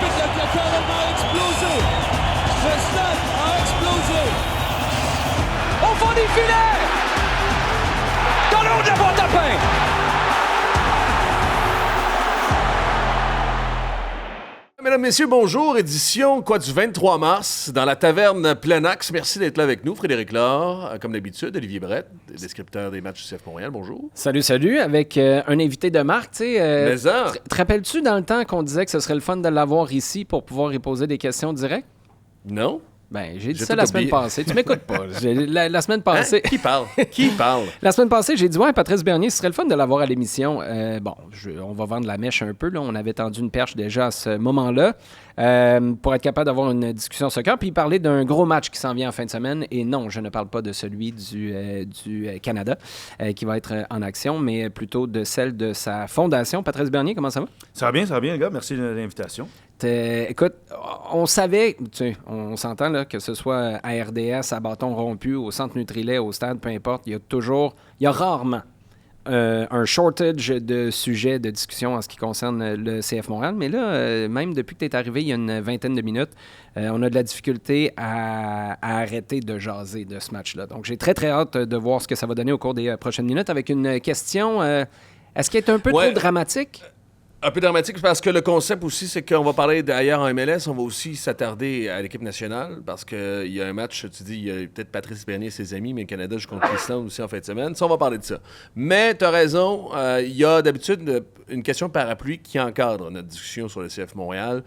bigla lokalem a explosé. Le stade a explosé. Au fond des filets. Dans le haut de la boîte à pain. Mesdames, Messieurs, bonjour. Édition du 23 mars dans la taverne Plein Axe. Merci d'être là avec nous. Frédéric Laure, comme d'habitude, Olivier Brett, descripteur des matchs du CF Montréal. Bonjour. Salut, avec un invité de marque. Mais ça... Te rappelles-tu dans le temps qu'on disait que ce serait le fun de l'avoir ici pour pouvoir y poser des questions directes? Non. Ben, j'ai dit J'ai ça tout la oublié. semaine passée. Tu m'écoutes pas. La semaine passée... Hein? Qui parle? Qui parle? La semaine passée, j'ai dit, ouais, Patrice Bernier, ce serait le fun de l'avoir à l'émission. On va vendre la mèche un peu. Là. On avait tendu une perche déjà à ce moment-là pour être capable d'avoir une discussion soccer. Puis parler d'un gros match qui s'en vient en fin de semaine. Et non, je ne parle pas de celui du Canada qui va être en action, mais plutôt de celle de sa fondation. Patrice Bernier, comment ça va? Ça va bien, les gars. Merci de l'invitation. Écoute, on savait, on s'entend là, que ce soit à RDS, à bâton rompu, au centre Nutrilet, au stade, peu importe, il y a rarement un shortage de sujets de discussion en ce qui concerne le CF Montréal. Mais là, même depuis que tu es arrivé il y a une vingtaine de minutes, on a de la difficulté à arrêter de jaser de ce match-là. Donc, j'ai très, très hâte de voir ce que ça va donner au cours des prochaines minutes avec une question. Est-ce qu'elle est un peu trop dramatique? Un peu dramatique parce que le concept aussi, c'est qu'on va parler d'ailleurs en MLS, on va aussi s'attarder à l'équipe nationale parce qu'il y a un match, tu dis, il y a peut-être Patrice Bernier et ses amis, mais le Canada joue contre l'Islande aussi en fin de semaine. Ça, on va parler de ça. Mais tu as raison, il y a d'habitude une question parapluie qui encadre notre discussion sur le CF Montréal.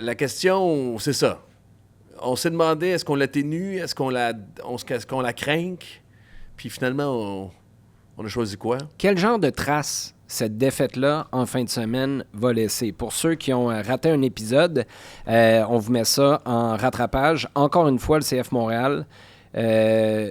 La question, c'est ça. On s'est demandé, est-ce qu'on l'atténue, est-ce qu'on la craint? Puis finalement, on a choisi quoi? Quel genre de traces cette défaite-là, en fin de semaine, va laisser? Pour ceux qui ont raté un épisode, on vous met ça en rattrapage. Encore une fois, le CF Montréal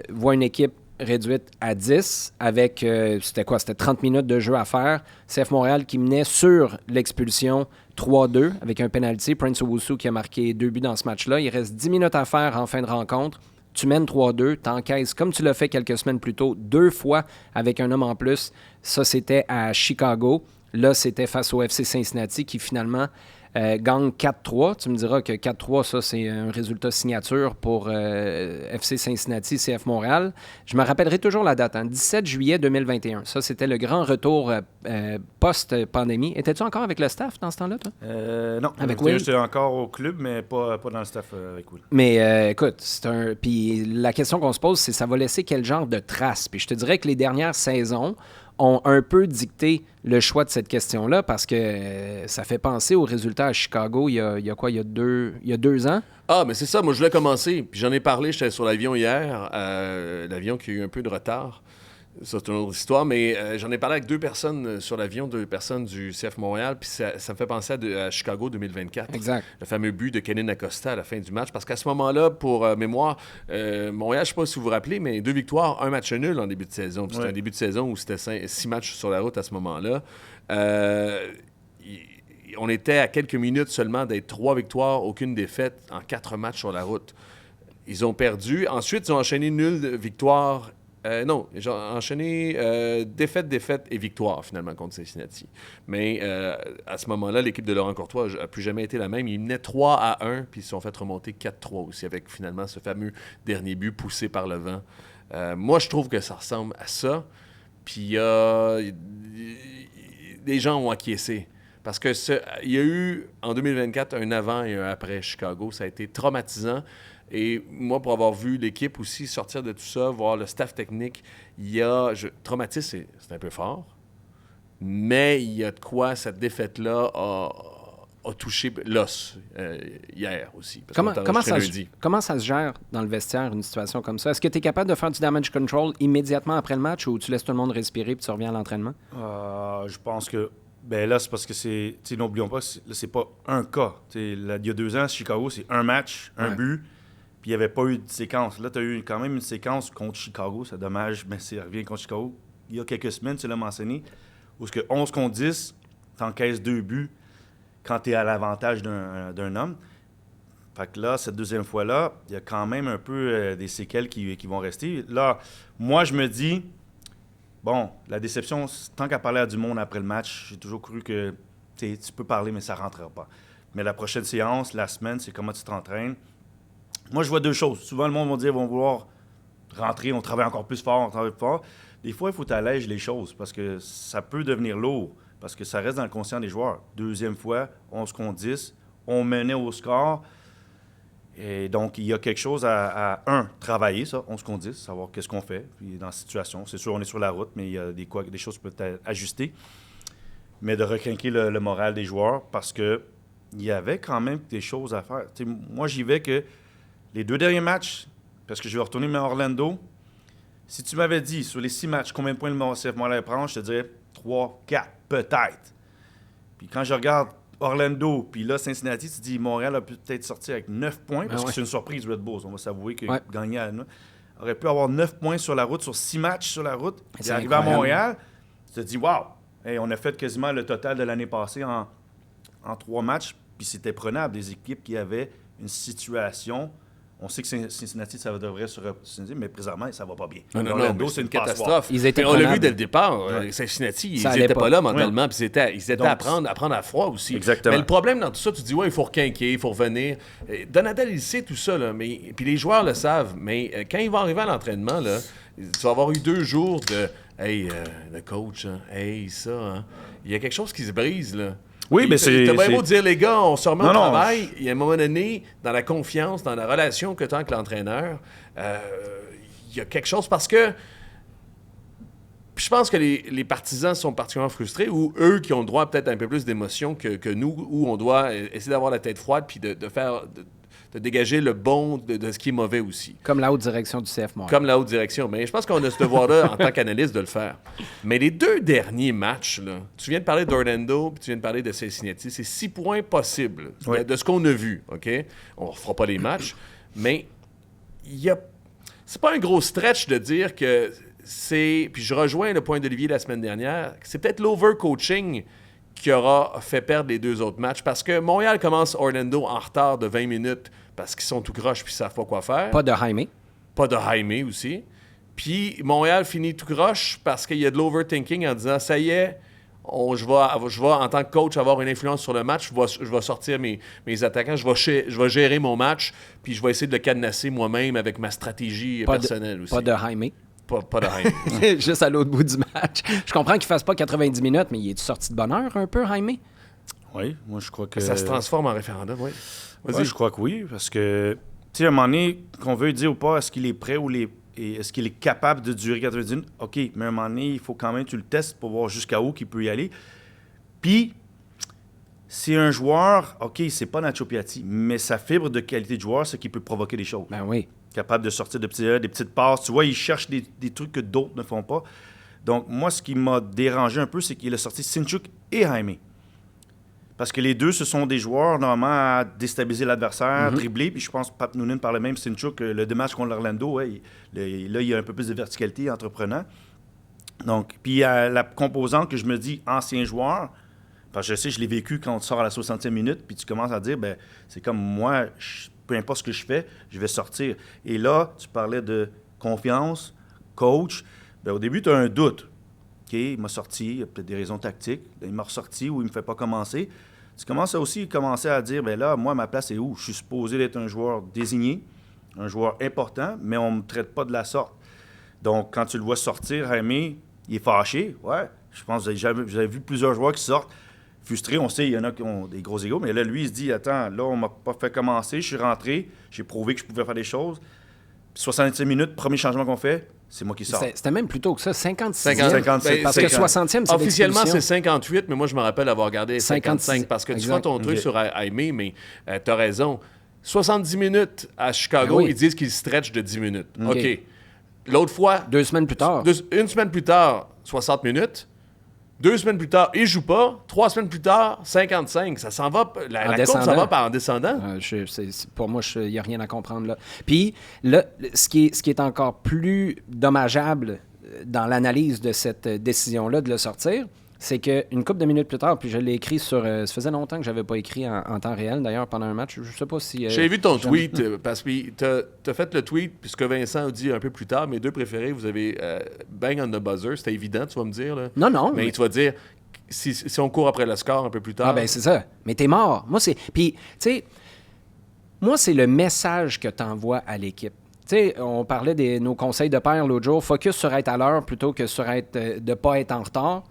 voit une équipe réduite à 10 avec, c'était 30 minutes de jeu à faire. CF Montréal qui menait sur l'expulsion 3-2 avec un penalty. Prince Owusu qui a marqué 2 buts dans ce match-là. Il reste 10 minutes à faire en fin de rencontre. Tu mènes 3-2, t'encaisses comme tu l'as fait quelques semaines plus tôt, 2 fois avec un homme en plus. Ça, c'était à Chicago. Là, c'était face au FC Cincinnati qui finalement gagne 4-3. Tu me diras que 4-3, ça, c'est un résultat signature pour FC Cincinnati, CF Montréal. Je me rappellerai toujours la date, 17 juillet 2021. Ça, c'était le grand retour post-pandémie. Étais-tu encore avec le staff dans ce temps-là, toi? Non, avec Will? J'étais encore au club, mais pas dans le staff avec Will. Mais écoute, puis la question qu'on se pose, c'est ça va laisser quel genre de traces? Puis je te dirais que les dernières saisons ont un peu dicté le choix de cette question-là parce que ça fait penser aux résultats à Chicago il y a 2 ans. Ah, mais c'est ça, moi je voulais commencer, puis j'en ai parlé, j'étais sur l'avion hier, l'avion qui a eu un peu de retard. Ça, c'est une autre histoire, mais j'en ai parlé avec 2 personnes sur l'avion, 2 personnes du CF Montréal, puis ça me fait penser à Chicago 2024. Exact. Le fameux but de Kenan Acosta à la fin du match, parce qu'à ce moment-là, pour mémoire, Montréal, je ne sais pas si vous vous rappelez, mais 2 victoires, 1 match nul en début de saison. Puis c'était un début de saison où c'était 6 matchs sur la route à ce moment-là. On était à quelques minutes seulement d'être 3 victoires, aucune défaite en 4 matchs sur la route. Ils ont perdu. Ensuite, ils ont enchaîné nul, victoire. Ils ont enchaîné défaite et victoire, finalement, contre Cincinnati. Mais à ce moment-là, l'équipe de Laurent Courtois n'a plus jamais été la même. Ils menaient 3-1, puis ils se sont fait remonter 4-3 aussi, avec finalement ce fameux dernier but poussé par le vent. Moi, je trouve que ça ressemble à ça. Puis des gens ont acquiescé. Parce que il y a eu, en 2024, un avant et un après Chicago. Ça a été traumatisant. Et moi, pour avoir vu l'équipe aussi sortir de tout ça, voir le staff technique, traumatisme, c'est un peu fort. Mais il y a de quoi cette défaite-là a touché l'os hier aussi. Comment ça se gère dans le vestiaire, une situation comme ça? Est-ce que tu es capable de faire du damage control immédiatement après le match ou tu laisses tout le monde respirer puis tu reviens à l'entraînement? Je pense que là, c'est parce que n'oublions pas, c'est pas un cas. Il y a 2 ans, Chicago, c'est un match, un but. Puis il n'y avait pas eu de séquence. Là, tu as eu quand même une séquence contre Chicago. C'est dommage, mais ça revient contre Chicago. Il y a quelques semaines, tu l'as mentionné, où 11 contre 10, tu encaisses 2 buts quand tu es à l'avantage d'un homme. Fait que là, cette deuxième fois-là, il y a quand même un peu des séquelles qui vont rester. Là, moi, je me dis, bon, la déception, tant qu'à parler à du monde après le match, j'ai toujours cru que tu peux parler, mais ça ne rentrera pas. Mais la prochaine séance, la semaine, c'est comment tu t'entraînes. Moi, je vois deux choses. Souvent, le monde va dire, ils vont vouloir rentrer, on travaille encore plus fort, on travaille plus fort. Des fois, il faut t'alléger les choses parce que ça peut devenir lourd, parce que ça reste dans le conscient des joueurs. Deuxième fois, 11 contre 10, on menait au score. Et donc, il y a quelque chose à travailler, ça, 11 contre 10, savoir qu'est-ce qu'on fait puis dans la situation. C'est sûr, on est sur la route, mais il y a des choses qui peuvent être ajustées. Mais de recrinquer le moral des joueurs parce que il y avait quand même des choses à faire. T'sais, moi, j'y vais que les 2 derniers matchs, parce que je vais retourner à Orlando, si tu m'avais dit sur les 6 matchs combien de points le CF Montréal prend, je te dirais 3, 4, peut-être. Puis quand je regarde Orlando, puis là, Cincinnati, tu te dis Montréal a peut-être sorti avec 9 points, parce que c'est une surprise Red Bulls. On va s'avouer que gagner à aurait pu avoir 9 points sur la route, sur 6 matchs sur la route. Il est arrivé à Montréal, tu te dis waouh, hey, on a fait quasiment le total de l'année passée en 3 matchs, puis c'était prenable. Des équipes qui avaient une situation. On sait que Cincinnati, ça devrait se reposer, mais présentement, ça va pas bien. Non, c'est une catastrophe. On l'a vu dès le départ. Cincinnati, ils n'étaient pas là mentalement, puis ils étaient à prendre à froid aussi. Exactement. Mais le problème dans tout ça, tu dis, il faut requinquer, il faut revenir. Donadel, il sait tout ça, là, puis les joueurs le savent, mais quand ils vont arriver à l'entraînement, là, tu vas avoir eu 2 jours de « Hey, le coach, hein, hey, ça, hein. » Il y a quelque chose qui se brise, là. Oui, mais c'est... T'as bien beau dire, les gars, on se remet au travail. Il y a un moment donné, dans la confiance, dans la relation que tu as avec l'entraîneur, il y a quelque chose parce que je pense que les partisans sont particulièrement frustrés ou eux qui ont le droit peut-être à un peu plus d'émotion que nous, où on doit essayer d'avoir la tête froide puis de dégager le bon de ce qui est mauvais aussi. Comme la haute direction du CF Montréal. Comme la haute direction. Mais je pense qu'on a ce devoir-là en tant qu'analyste de le faire. Mais les 2 derniers matchs, là, tu viens de parler d'Orlando puis tu viens de parler de Cincinnati, c'est 6 points possibles de ce qu'on a vu. OK? On ne refera pas les matchs, mais c'est pas un gros stretch de dire que c'est... Puis je rejoins le point d'Olivier la semaine dernière, c'est peut-être l'overcoaching qui aura fait perdre les 2 autres matchs. Parce que Montréal commence Orlando en retard de 20 minutes parce qu'ils sont tout croches puis ils savent pas quoi faire. Pas de Jaime. Pas de Jaime aussi. Puis Montréal finit tout croche parce qu'il y a de l'overthinking en disant « Ça y est, je vais en tant que coach avoir une influence sur le match. Je vais sortir mes attaquants. Je vais gérer mon match puis je vais essayer de le cadenasser moi-même avec ma stratégie personnelle aussi. » Pas de Jaime. Pas de Jaime. Juste à l'autre bout du match. Je comprends qu'il ne fasse pas 90 minutes, mais il est sorti de bonne heure un peu, Jaime? Oui, moi je crois que... Ça se transforme en référendum, oui. Vas-y. Ouais, je crois que oui, parce que, tu sais, à un moment donné, qu'on veut dire ou pas, est-ce qu'il est prêt et est-ce qu'il est capable de durer 90 minutes? OK, mais à un moment donné, il faut quand même que tu le testes pour voir jusqu'à où il peut y aller. Puis, c'est un joueur, OK, c'est pas Nacho Piatti, mais sa fibre de qualité de joueur, c'est qu'il peut provoquer des choses. Ben oui. Capable de sortir des petites passes. Tu vois, il cherche des trucs que d'autres ne font pas. Donc, moi, ce qui m'a dérangé un peu, c'est qu'il a sorti Sintchuk et Jaime. Parce que les deux, ce sont des joueurs, normalement, à déstabiliser l'adversaire, dribbler. Puis je pense que Pat Noonan parlait même, Sintchuk, le dématch contre l'Orlando, là, il y a un peu plus de verticalité, entreprenant. Donc, puis la composante que je me dis, ancien joueur, parce que je sais, je l'ai vécu quand tu sors à la 60e minute, puis tu commences à dire, ben c'est comme moi, peu importe ce que je fais, je vais sortir. Et là, tu parlais de confiance, coach. Bien, au début, tu as un doute. OK, il m'a sorti, il y a peut-être des raisons tactiques. Il m'a ressorti ou il ne me fait pas commencer. Tu commences aussi à dire, bien là, moi, ma place est où? Je suis supposé d'être un joueur désigné, un joueur important, mais on ne me traite pas de la sorte. Donc, quand tu le vois sortir, Jaime, il est fâché. Ouais, je pense que vous avez vu plusieurs joueurs qui sortent frustrés. On sait, il y en a qui ont des gros égos, mais là, lui, il se dit, attends, là, on m'a pas fait commencer, je suis rentré, j'ai prouvé que je pouvais faire des choses. Puis 65 minutes, premier changement qu'on fait, c'est moi qui sors. C'était même plus tôt que ça, 56. 57. Parce que 60e, c'est officiellement, l'expulsion. c'est 58, mais moi, je me rappelle avoir regardé 55 parce que tu vois ton truc sur Jaime, mais tu as raison. 70 minutes à Chicago, ils disent qu'ils stretch de 10 minutes. OK. L'autre fois... 2 semaines plus tard. Une semaine plus tard, 60 minutes. 2 semaines plus tard, il joue pas. 3 semaines plus tard, 55. Ça s'en va. La courbe s'en va en descendant. Pour moi, il n'y a rien à comprendre là. Puis, là, ce qui est encore plus dommageable dans l'analyse de cette décision-là de le sortir, c'est qu'une couple de minutes plus tard, puis je l'ai écrit sur... ça faisait longtemps que je n'avais pas écrit en temps réel, d'ailleurs, pendant un match. Je ne sais pas si... J'ai vu ton tweet, parce que tu as fait le tweet, puisque Vincent a dit un peu plus tard, mes 2 préférés, vous avez bang on the buzzer, c'était évident, tu vas me dire. Là. Non. Mais tu vas dire, si on court après le score un peu plus tard... Ah ben c'est ça. Mais t'es mort. Moi, c'est... Puis, tu sais, moi, c'est le message que t'envoies à l'équipe. Tu sais, on parlait de nos conseils de père l'autre jour. Focus sur être à l'heure plutôt que sur de ne pas être en retard.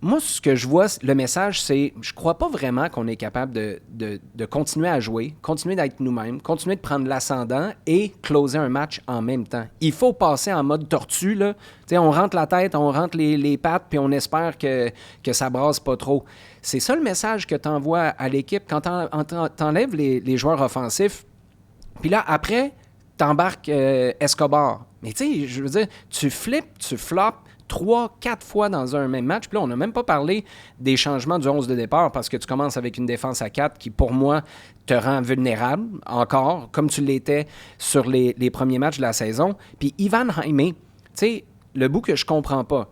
Moi, ce que je vois, le message, c'est je crois pas vraiment qu'on est capable de continuer à jouer, continuer d'être nous-mêmes, continuer de prendre l'ascendant et closer un match en même temps. Il faut passer en mode tortue, là. T'sais, on rentre la tête, on rentre les pattes, puis on espère que ça brasse pas trop. C'est ça le message que tu envoies à l'équipe quand t'enlèves les joueurs offensifs. Puis là, après, t'embarques Escobar. Mais tu sais, je veux dire, tu flippes, tu floppes 3-4 fois dans un même match. Puis là, on n'a même pas parlé des changements du 11 de départ parce que tu commences avec une défense à 4 qui, pour moi, te rend vulnérable encore, comme tu l'étais sur les premiers matchs de la saison. Puis Ivan Jaime, tu sais, le bout que je comprends pas.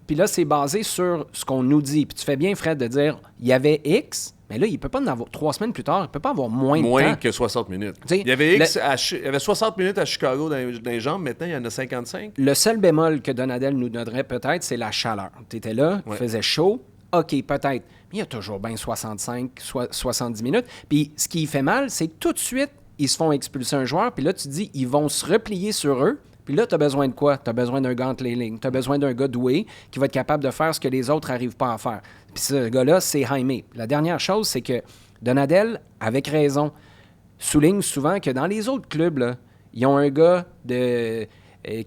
Puis là, c'est basé sur ce qu'on nous dit. Puis tu fais bien, Fred, de dire il y avait X, mais là, il peut pas en avoir 3 semaines plus tard, il peut pas avoir moins de temps. Moins que 60 minutes. T'sais, il y avait il y avait 60 minutes à Chicago dans les jambes, maintenant, il y en a 55. Le seul bémol que Donadel nous donnerait peut-être, c'est la chaleur. Tu étais là, il faisait chaud, OK, peut-être. Mais il y a toujours bien 65, 70 minutes. Puis ce qui fait mal, c'est que tout de suite, ils se font expulser un joueur, puis là, tu te dis, ils vont se replier sur eux. Puis là, tu as besoin de quoi? Tu as besoin d'un gars entre les lignes. Tu as besoin d'un gars doué qui va être capable de faire ce que les autres n'arrivent pas à faire. Puis ce gars-là, c'est Jaime. La dernière chose, c'est que Donadel, avec raison, souligne souvent que dans les autres clubs, là, ils ont un gars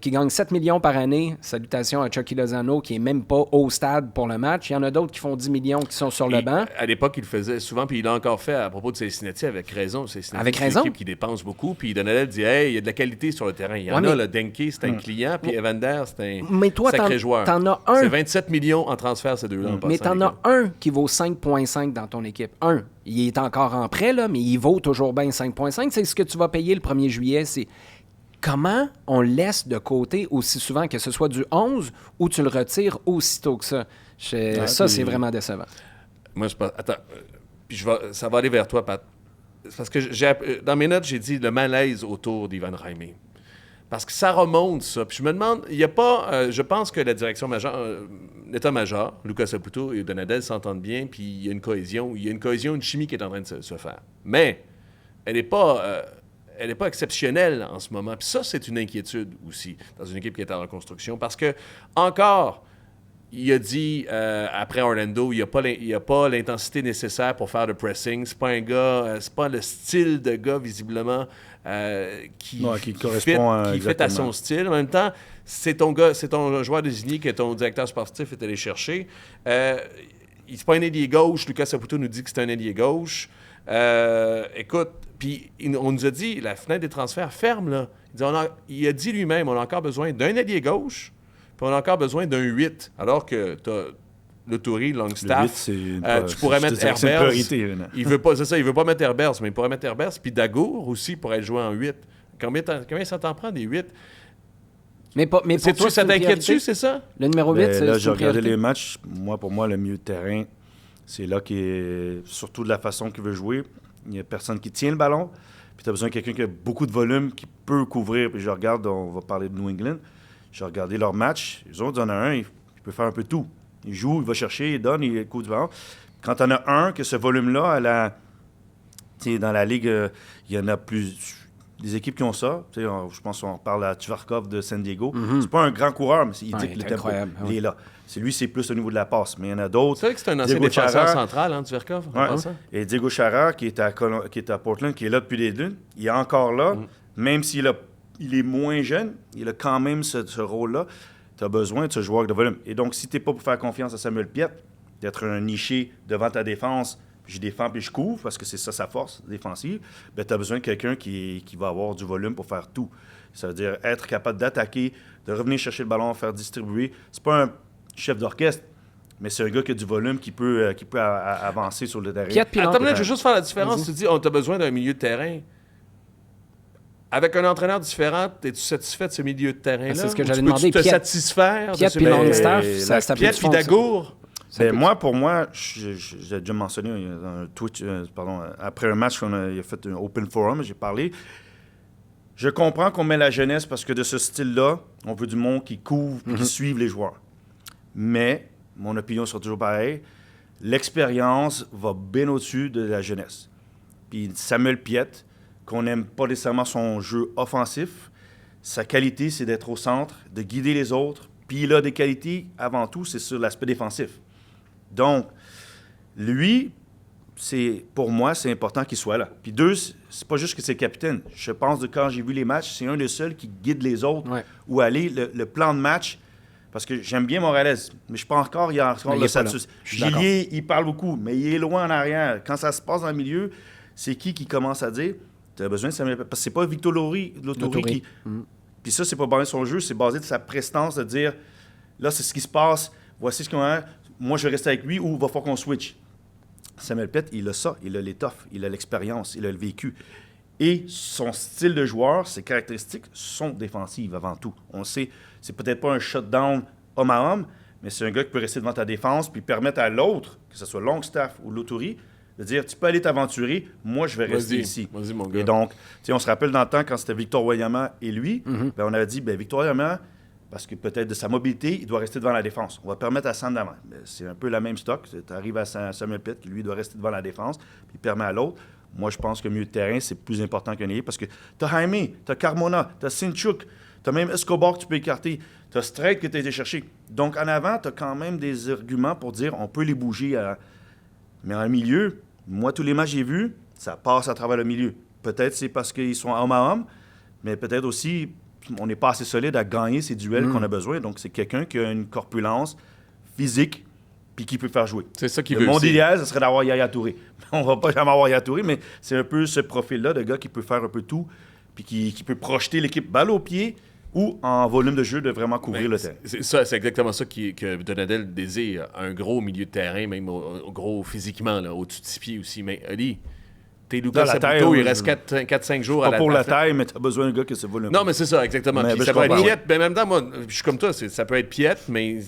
qui gagne 7 millions par année. Salutations à Chucky Lozano, qui n'est même pas au stade pour le match. Il y en a d'autres qui font 10 millions qui sont sur le banc. À l'époque, il le faisait souvent, puis il l'a encore fait à propos de Cincinnati avec raison. Avec raison. C'est une équipe qui dépense beaucoup, puis Donadel dit « Hey, il y a de la qualité sur le terrain. » Il y en a, le Denke, c'est un client, puis Evander, c'est un sacré joueur. T'en as un. C'est 27 millions en transfert, ces deux-là. Mais t'en as un qui vaut 5,5 dans ton équipe. Un. Il est encore en prêt, là, mais il vaut toujours bien 5,5. C'est ce que tu vas payer le 1er juillet. C'est comment on laisse de côté aussi souvent, que ce soit du 11 ou tu le retires aussitôt que ça. Ça, c'est vraiment décevant. Moi, je pense... Attends. Puis ça va aller vers toi, Pat. Parce que dans mes notes, j'ai dit le malaise autour d'Ivan Jaime. Parce que ça remonte, ça. Puis je me demande, il n'y a pas... je pense que la direction l'état-major, Lucas Saputo et Donadel s'entendent bien, puis il y a une cohésion. Il y a une cohésion, une chimie qui est en train de se faire. Mais elle n'est pas... elle n'est pas exceptionnelle en ce moment. Puis ça, c'est une inquiétude aussi dans une équipe qui est en reconstruction. Parce que, encore, il a dit, après Orlando, il n'y a pas l'intensité nécessaire pour faire le pressing. C'est pas un gars, c'est pas le style de gars, visiblement, qui correspond fit à son style. En même temps, c'est ton joueur désigné que ton directeur sportif est allé chercher. Il n'est pas un ailier gauche. Lucas Saputo nous dit que c'est un ailier gauche. Écoute, puis on nous a dit, la fenêtre des transferts ferme, là. Il a dit lui-même, on a encore besoin d'un ailier gauche, puis on a encore besoin d'un 8, alors que tu as le Toury, Longstaff. Tu pourrais mettre Herbers. Il veut pas mettre Herbers, mais il pourrait mettre Herbers, puis Dagour aussi pourrait jouer en 8. Combien ça t'en prend, des 8? Mais pour toi, ça t'inquiète-tu, c'est ça? Le numéro 8, c'est là, j'ai regardé les matchs. Pour moi, le milieu de terrain, c'est là qui est surtout de la façon qu'il veut jouer. Il n'y a personne qui tient le ballon. Puis tu as besoin de quelqu'un qui a beaucoup de volume, qui peut couvrir. Puis je regarde, on va parler de New England. J'ai regardé leur match. Les autres, il y en a un, il peut faire un peu tout. Il joue, il va chercher, il donne, il couvre du ballon. Quand tu en as un, que ce volume-là, dans la Ligue, il y en a plus... Des équipes qui ont ça. Je pense qu'on parle à Tvarkov de San Diego. C'est pas un grand coureur, mais il dit que le tempo, il est là. Lui, c'est plus au niveau de la passe. Mais il y en a d'autres. C'est vrai que c'est un ancien défenseur central, hein, Tvarkov. Et Diego Chara, qui est à Portland, qui est là depuis des lunes, il est encore là. Même s'il est moins jeune, il a quand même ce rôle-là. Tu as besoin de ce joueur de volume. Et donc, si tu n'es pas pour faire confiance à Samuel Piette, d'être un niché devant ta défense, puis je défends puis je couvre, parce que c'est ça sa force défensive, bien, tu as besoin de quelqu'un qui va avoir du volume pour faire tout. Ça veut dire être capable d'attaquer, de revenir chercher le ballon, faire distribuer. C'est pas un chef d'orchestre, mais c'est un gars qui a du volume, qui peut avancer sur le terrain. Attends, je veux juste faire la différence. Tu dis, on a besoin d'un milieu de terrain. Avec un entraîneur différent, es-tu satisfait de ce milieu de terrain-là? C'est ce que j'allais demander. Te satisfaire Piette puis Longstaff, ça peut Piette puis Dagour. Pour moi, j'ai déjà mentionné dans un Twitch, après un match, il a fait un open forum, j'ai parlé. Je comprends qu'on met la jeunesse parce que de ce style-là, on veut du monde qui couvre et qui suive les joueurs. Mais mon opinion sera toujours pareille, l'expérience va bien au-dessus de la jeunesse. Puis Samuel Piette, qu'on n'aime pas nécessairement son jeu offensif, sa qualité, c'est d'être au centre, de guider les autres. Puis il a des qualités, avant tout, c'est sur l'aspect défensif. Donc, lui, pour moi, c'est important qu'il soit là. Puis deux, c'est pas juste que c'est le capitaine. Je pense que quand j'ai vu les matchs, c'est un des seuls qui guide les autres où aller. Le plan de match, parce que j'aime bien Morales, mais je suis pas encore, il y a encore le status. Gillier, il parle beaucoup, mais il est loin en arrière. Quand ça se passe dans le milieu, c'est qui commence à dire tu as besoin de Samuel Piette. Parce que c'est pas Victor Laurie qui. Puis ça, c'est pas basé sur son jeu, c'est basé de sa prestance de dire là, c'est ce qui se passe, voici ce qu'on a. Moi, je vais rester avec lui ou il va falloir qu'on switch. Samuel Piette, il a ça, il a l'étoffe, il a l'expérience, il a le vécu. Et son style de joueur, ses caractéristiques sont défensives avant tout. On sait, c'est peut-être pas un shutdown homme à homme, mais c'est un gars qui peut rester devant ta défense puis permettre à l'autre, que ce soit Longstaff ou Lautouri, de dire tu peux aller t'aventurer, moi je vais rester ici. Vas-y, mon gars. Et donc, on se rappelle dans le temps quand c'était Victor Wanyama et lui, on avait dit Victor Wanyama, parce que peut-être de sa mobilité, il doit rester devant la défense. On va permettre à Sam d'avant. C'est un peu la même stock. Tu arrives à Samuel Piette, qui lui doit rester devant la défense, puis il permet à l'autre. Moi, je pense que milieu de terrain, c'est plus important qu'un ailier parce que tu as Jaime, tu as Carmona, tu as Sinchuk, tu as même Escobar que tu peux écarter, tu as Streit que tu as été chercher. Donc, en avant, tu as quand même des arguments pour dire on peut les bouger. Mais en milieu, moi, tous les matchs que j'ai vus, ça passe à travers le milieu. Peut-être c'est parce qu'ils sont homme à homme, mais peut-être aussi on n'est pas assez solide à gagner ces duels qu'on a besoin. Donc, c'est quelqu'un qui a une corpulence physique puis qui peut faire jouer. C'est ça qu'il veut. Le monde idéal, ce serait d'avoir Yaya Touré. On ne va pas jamais avoir Yaya Touré, mais c'est un peu ce profil-là de gars qui peut faire un peu tout puis qui peut projeter l'équipe balle au pied ou en volume de jeu de vraiment couvrir le terrain. C'est exactement ça que Donadel désire. Un gros milieu de terrain, même gros physiquement, là, au-dessus de 6 pieds aussi. Mais Ali, t'es Lucas Saputo, il reste 4-5 jours à la... Pas pour la taille, mais t'as besoin d'un gars qui se volume. Non, mais c'est ça, exactement. Puis ça peut être Piette. Ben, même temps, moi, je suis comme toi, ça peut être Piette, mais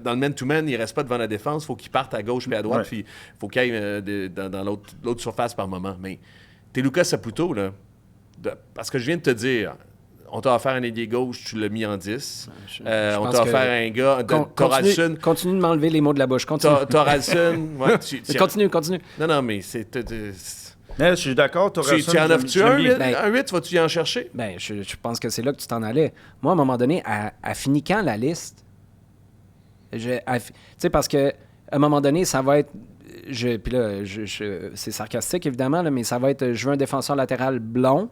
dans le man-to-man, il reste pas devant la défense. Il faut qu'il parte à gauche et à droite, puis il faut qu'il aille dans l'autre surface par moment. Mais t'es Lucas Saputo, là, parce que je viens de te dire... On t'a offert un ailier gauche, tu l'as mis en 10. On t'a offert un gars... Thoralson... Continue de m'enlever les mots de la bouche. Thoralson... Continue. Non, mais c'est... Je suis d'accord, tu en offres-tu un 8? Vas-tu y en chercher? Ben, je pense que c'est là que tu t'en allais. Moi, à un moment donné, à fini quand la liste? Tu sais, parce que à un moment donné, ça va être... Puis là, c'est sarcastique, évidemment, là, mais ça va être... Je veux un défenseur latéral blond.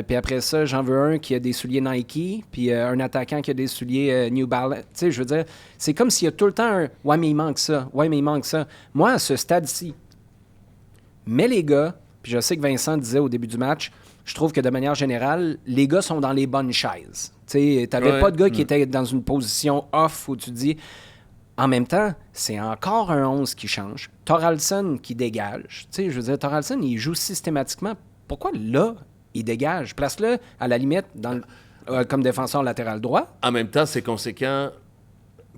Puis après ça, j'en veux un qui a des souliers Nike, puis un attaquant qui a des souliers New Balance. Tu sais, je veux dire, c'est comme s'il y a tout le temps un « Ouais, mais il manque ça. Ouais, mais il manque ça. » Moi, à ce stade-ci, mais les gars, puis je sais que Vincent disait au début du match, je trouve que de manière générale, les gars sont dans les bonnes chaises. Tu sais, t'avais pas de gars qui étaient dans une position off où tu dis... En même temps, c'est encore un 11 qui change. Thoralson qui dégage. Tu sais, je veux dire, Thoralson, il joue systématiquement. Pourquoi là... il dégage. Place-le, à la limite, comme défenseur latéral droit. En même temps, c'est conséquent.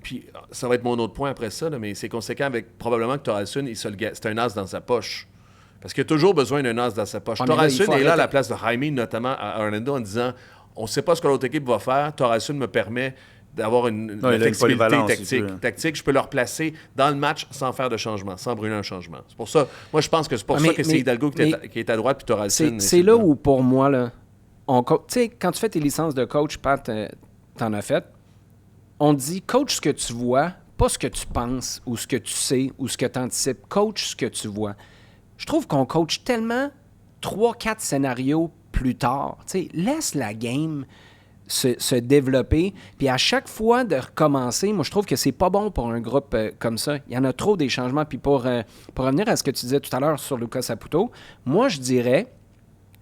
Puis, ça va être mon autre point après ça, là, mais c'est conséquent avec probablement que Thoralson, c'est un as dans sa poche. Parce qu'il y a toujours besoin d'un as dans sa poche. Thoralson est là à la place de Jaime, notamment à Orlando, en disant on ne sait pas ce que l'autre équipe va faire. Thoralson me permet d'avoir une flexibilité tactique. Je peux le replacer dans le match sans faire de changement, sans brûler un changement. C'est pour ça. Moi, je pense que c'est pour ça que c'est Hidalgo qui est à droite puis Thoralson. C'est là où, pour moi, là, tu sais, quand tu fais tes licences de coach, Pat, t'en as fait, on dit coach ce que tu vois, pas ce que tu penses ou ce que tu sais ou ce que tu anticipes. Coach ce que tu vois. Je trouve qu'on coach tellement 3-4 scénarios plus tard. Tu sais, laisse la game se développer. Puis à chaque fois de recommencer, moi, je trouve que c'est pas bon pour un groupe comme ça. Il y en a trop des changements. Puis pour revenir à ce que tu disais tout à l'heure sur Lucas Saputo, moi, je dirais,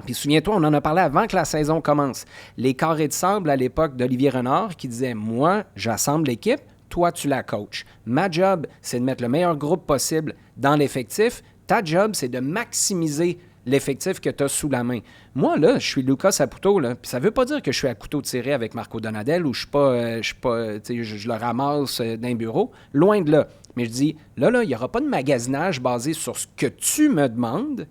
puis souviens-toi, on en a parlé avant que la saison commence, les carrés de sable à l'époque d'Olivier Renard qui disait « Moi, j'assemble l'équipe, toi, tu la coaches. Ma job, c'est de mettre le meilleur groupe possible dans l'effectif. Ta job, c'est de maximiser l'effectif que tu as sous la main. » Moi, là, je suis Lucas Saputo, là, puis ça veut pas dire que je suis à couteau tiré avec Marco Donadel ou je le ramasse d'un bureau. Loin de là. Mais je dis, là, il n'y aura pas de magasinage basé sur ce que tu me demandes.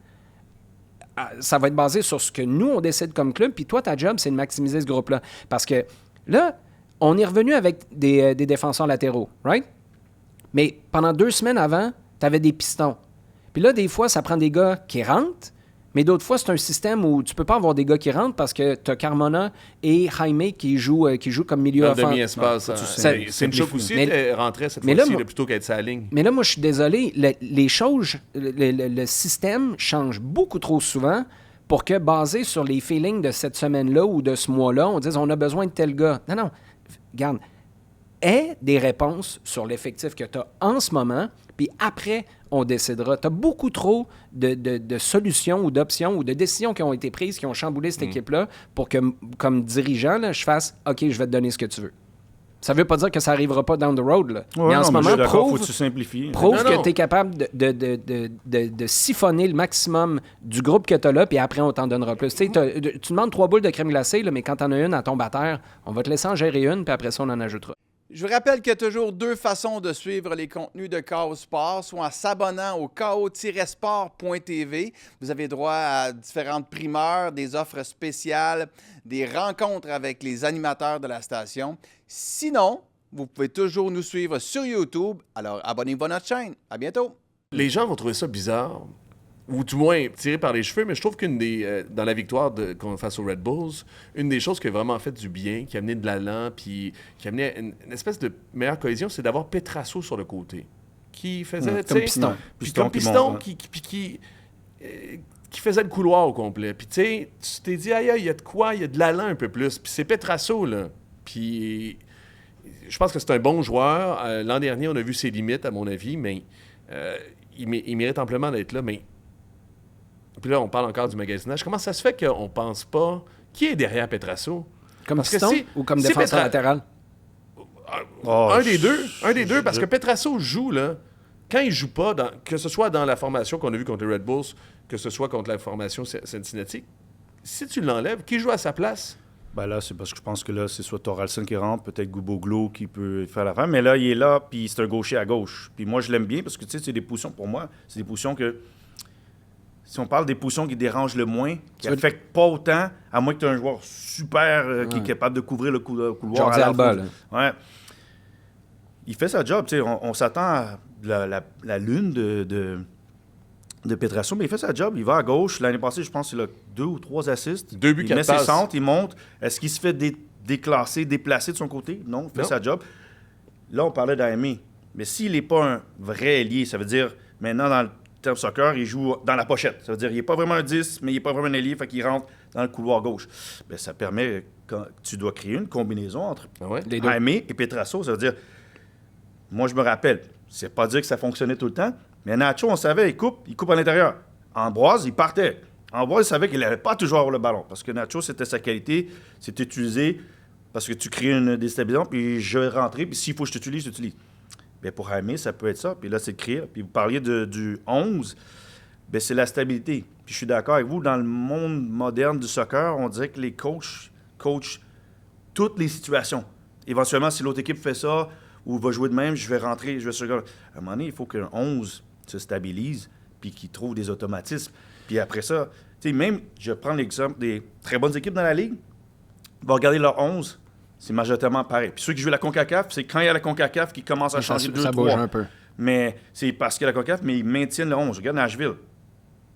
Ça va être basé sur ce que nous, on décide comme club, puis toi, ta job, c'est de maximiser ce groupe-là. Parce que là, on est revenu avec des défenseurs latéraux, right? Mais pendant 2 semaines avant, tu avais des pistons. Puis là, des fois, ça prend des gars qui rentrent, mais d'autres fois, c'est un système où tu peux pas avoir des gars qui rentrent parce que tu as Carmona et Jaime qui jouent comme milieu En offensif. demi-espace. C'est une choc aussi, rentrait cette fois-ci, plutôt qu'être sa ligne. Mais là, moi, je suis désolé, les choses, le système change beaucoup trop souvent pour que, basé sur les feelings de cette semaine-là ou de ce mois-là, on dise on a besoin de tel gars. Non, regarde, aie des réponses sur l'effectif que tu as en ce moment, puis après, on décidera. Tu as beaucoup trop de solutions ou d'options ou de décisions qui ont été prises, qui ont chamboulé cette équipe-là, pour que, comme dirigeant, là, je fasse « OK, je vais te donner ce que tu veux ». Ça ne veut pas dire que ça n'arrivera pas down the road. Là. Ouais, mais en ce moment, faut que tu simplifies. Prouve que tu es capable de siphonner le maximum du groupe que tu as là, puis après, on t'en donnera plus. Tu demandes 3 boules de crème glacée, là, mais quand tu en as une à tombe à terre, on va te laisser en gérer une, puis après ça, on en ajoutera. Je vous rappelle qu'il y a toujours 2 façons de suivre les contenus de KO Sport, soit en s'abonnant au ko-sport.tv. Vous avez droit à différentes primeurs, des offres spéciales, des rencontres avec les animateurs de la station. Sinon, vous pouvez toujours nous suivre sur YouTube. Alors, abonnez-vous à notre chaîne. À bientôt. Les gens vont trouver ça bizarre, ou du moins tiré par les cheveux, mais je trouve dans la victoire face aux Red Bulls, une des choses qui a vraiment fait du bien, qui a amené de l'allant, puis qui a amené une espèce de meilleure cohésion, c'est d'avoir Petrasso sur le côté, qui faisait... Comme piston. Comme piston, qui faisait le couloir au complet. Puis tu sais, tu t'es dit, aïe, il y a de quoi, il y a de l'allant un peu plus. Puis c'est Petrasso, là. Puis je pense que c'est un bon joueur. L'an dernier, on a vu ses limites, à mon avis, mais il mérite amplement d'être là, mais... Puis là, on parle encore du magasinage. Comment ça se fait qu'on pense pas... Qui est derrière Petrasso? Comme piston ou comme défenseur latéral? Un des deux, parce que Petrasso joue, là, quand il joue pas, que ce soit dans la formation qu'on a vue contre les Red Bulls, que ce soit contre la formation Cincinnati, si tu l'enlèves, qui joue à sa place? Ben là, c'est parce que je pense que là, c'est soit Thoralson qui rentre, peut-être Guboglo qui peut faire l'affaire, mais là, il est là, puis c'est un gaucher à gauche. Puis moi, je l'aime bien parce que, tu sais, c'est des positions, pour moi, c'est des positions que... Si on parle des positions qui dérangent le moins, qui n'affectent pas autant, à moins que tu aies un joueur super qui est capable de couvrir le couloir. Jordi Alba, là. Ouais. Il fait sa job. On s'attend à la lune de Petrasso, mais il fait sa job. Il va à gauche. L'année passée, je pense qu'il a 2 ou 3 assists. 2 buts, 4 passes. Il met ses centres, il monte. Est-ce qu'il se fait déclasser, déplacer de son côté? Non, il fait sa job. Là, on parlait d'Aimé. Mais s'il n'est pas un vrai ailier, ça veut dire, maintenant, dans le terme soccer, il joue dans la pochette. Ça veut dire qu'il n'est pas vraiment un 10, mais il n'est pas vraiment un ailier, fait qu'il rentre dans le couloir gauche. Bien, ça permet, quand tu dois créer une combinaison entre Aimé et Petrasso. Ça veut dire, moi, je me rappelle, c'est pas dire que ça fonctionnait tout le temps, mais Nacho, on savait, il coupe à l'intérieur. Ambroise, il partait. Ambroise, il savait qu'il n'avait pas toujours avoir le ballon, parce que Nacho, c'était sa qualité, c'était utilisé parce que tu crées une déstabilisation, puis je vais rentrer, puis s'il faut que je t'utilise, j'utilise. Bien, pour Jaime, ça peut être ça. Puis là, c'est de créer. Puis vous parliez du 11, bien, c'est la stabilité. Puis je suis d'accord avec vous, dans le monde moderne du soccer, on dirait que les coachent toutes les situations. Éventuellement, si l'autre équipe fait ça ou va jouer de même, je vais rentrer, je vais se regarder. À un moment donné, il faut qu'un 11 se stabilise puis qu'il trouve des automatismes. Puis après ça, tu sais, même, je prends l'exemple des très bonnes équipes dans la Ligue, on va regarder leur 11, c'est majoritairement pareil. Puis ceux qui jouent la CONCACAF, c'est quand il y a la CONCACAF qui commence à changer 2-3. Ça bouge un peu. Mais c'est parce qu'il y a la CONCACAF, mais ils maintiennent le 11. Regarde Nashville.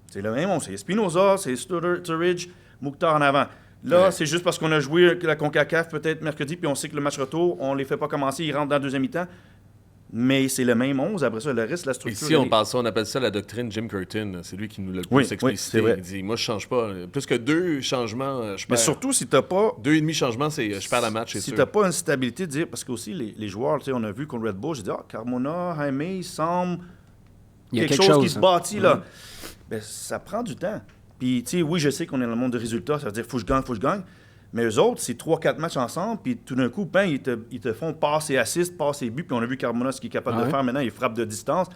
C'est le même 11. C'est Espinoza, c'est Sturridge, Mukhtar en avant. Là, c'est juste parce qu'on a joué la CONCACAF peut-être mercredi, puis on sait que le match retour, on les fait pas commencer, ils rentrent dans la deuxième mi-temps. Mais c'est le même 11. Après ça, le reste, la structure... Ici, on appelle ça la doctrine Jim Curtin. C'est lui qui nous l'a le plus explicité. Il dit, moi, je change pas. Plus que 2 changements, je perds. Mais surtout, si t'as pas... 2,5 changements, je perds la match, c'est sûr. Si t'as pas une stabilité de dire... Parce que aussi, les joueurs, tu sais, on a vu contre Red Bull, j'ai dit, Carmona, Jaime, il semble... Il y a quelque chose qui se bâtit, là. Ben, ça prend du temps. Puis, tu sais, oui, je sais qu'on est dans le monde de résultats. Ça veut dire, faut que je gagne. Mais eux autres, c'est 3-4 matchs ensemble, puis tout d'un coup, ils te font passer assist, passer but, puis on a vu Carmona ce qu'il est capable de faire maintenant, il frappe de distance.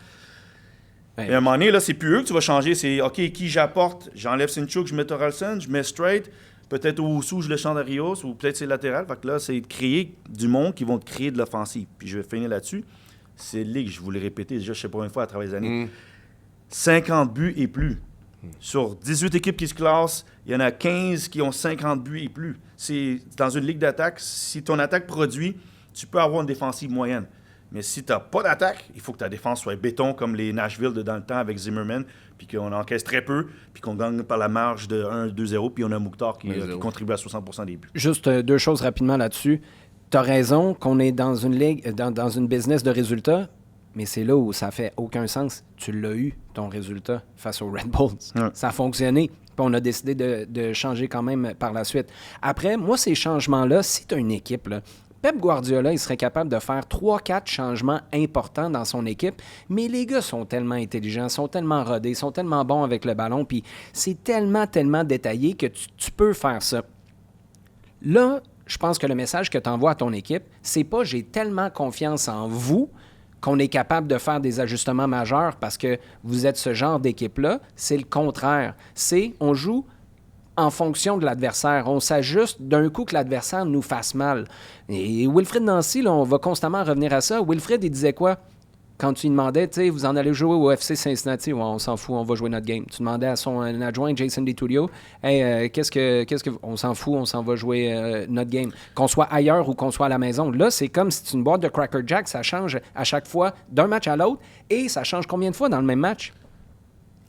Et à un moment donné, là, c'est plus eux que tu vas changer, c'est OK, qui j'apporte? J'enlève Sinchuk, je mets Thoralson, je mets Straight, peut-être au sous, je le change à Rios, ou peut-être c'est latéral. Fait que là, c'est de créer du monde qui vont te créer de l'offensive. Puis je vais finir là-dessus. C'est ligue, je vous l'ai répété déjà, je sais pas une fois à travers les années. 50 buts et plus. Sur 18 équipes qui se classent, il y en a 15 qui ont 50 buts et plus. C'est dans une ligue d'attaque, si ton attaque produit, tu peux avoir une défensive moyenne. Mais si tu n'as pas d'attaque, il faut que ta défense soit béton comme les Nashville de dans le temps avec Zimmerman, puis qu'on encaisse très peu, puis qu'on gagne par la marge de 1-2-0, puis on a Mukhtar qui contribue à 60% des buts. Juste deux choses rapidement là-dessus. Tu as raison qu'on est dans une ligue, dans une business de résultats, mais c'est là où ça fait aucun sens. Tu l'as eu, ton résultat, face aux Red Bulls. Ouais. Ça a fonctionné, puis on a décidé de changer quand même par la suite. Après, moi, ces changements-là, si tu as une équipe, là, Pep Guardiola, il serait capable de faire 3-4 changements importants dans son équipe, mais les gars sont tellement intelligents, sont tellement rodés, sont tellement bons avec le ballon, puis c'est tellement détaillé que tu peux faire ça. Là, je pense que le message que tu envoies à ton équipe, c'est pas « j'ai tellement confiance en vous » qu'on est capable de faire des ajustements majeurs parce que vous êtes ce genre d'équipe-là. C'est le contraire. C'est on joue en fonction de l'adversaire. On s'ajuste d'un coup que l'adversaire nous fasse mal. Et Wilfried Nancy, là, on va constamment revenir à ça. Wilfried, il disait quoi? Quand tu lui demandais, tu sais, vous en allez jouer au FC Cincinnati, ouais, on s'en fout, on va jouer notre game. Tu demandais à son adjoint, Jason DiTullio, hey, qu'est-ce que on s'en fout, on s'en va jouer notre game. Qu'on soit ailleurs ou qu'on soit à la maison. Là, c'est comme si c'est une boîte de Cracker Jack, ça change à chaque fois d'un match à l'autre et ça change combien de fois dans le même match?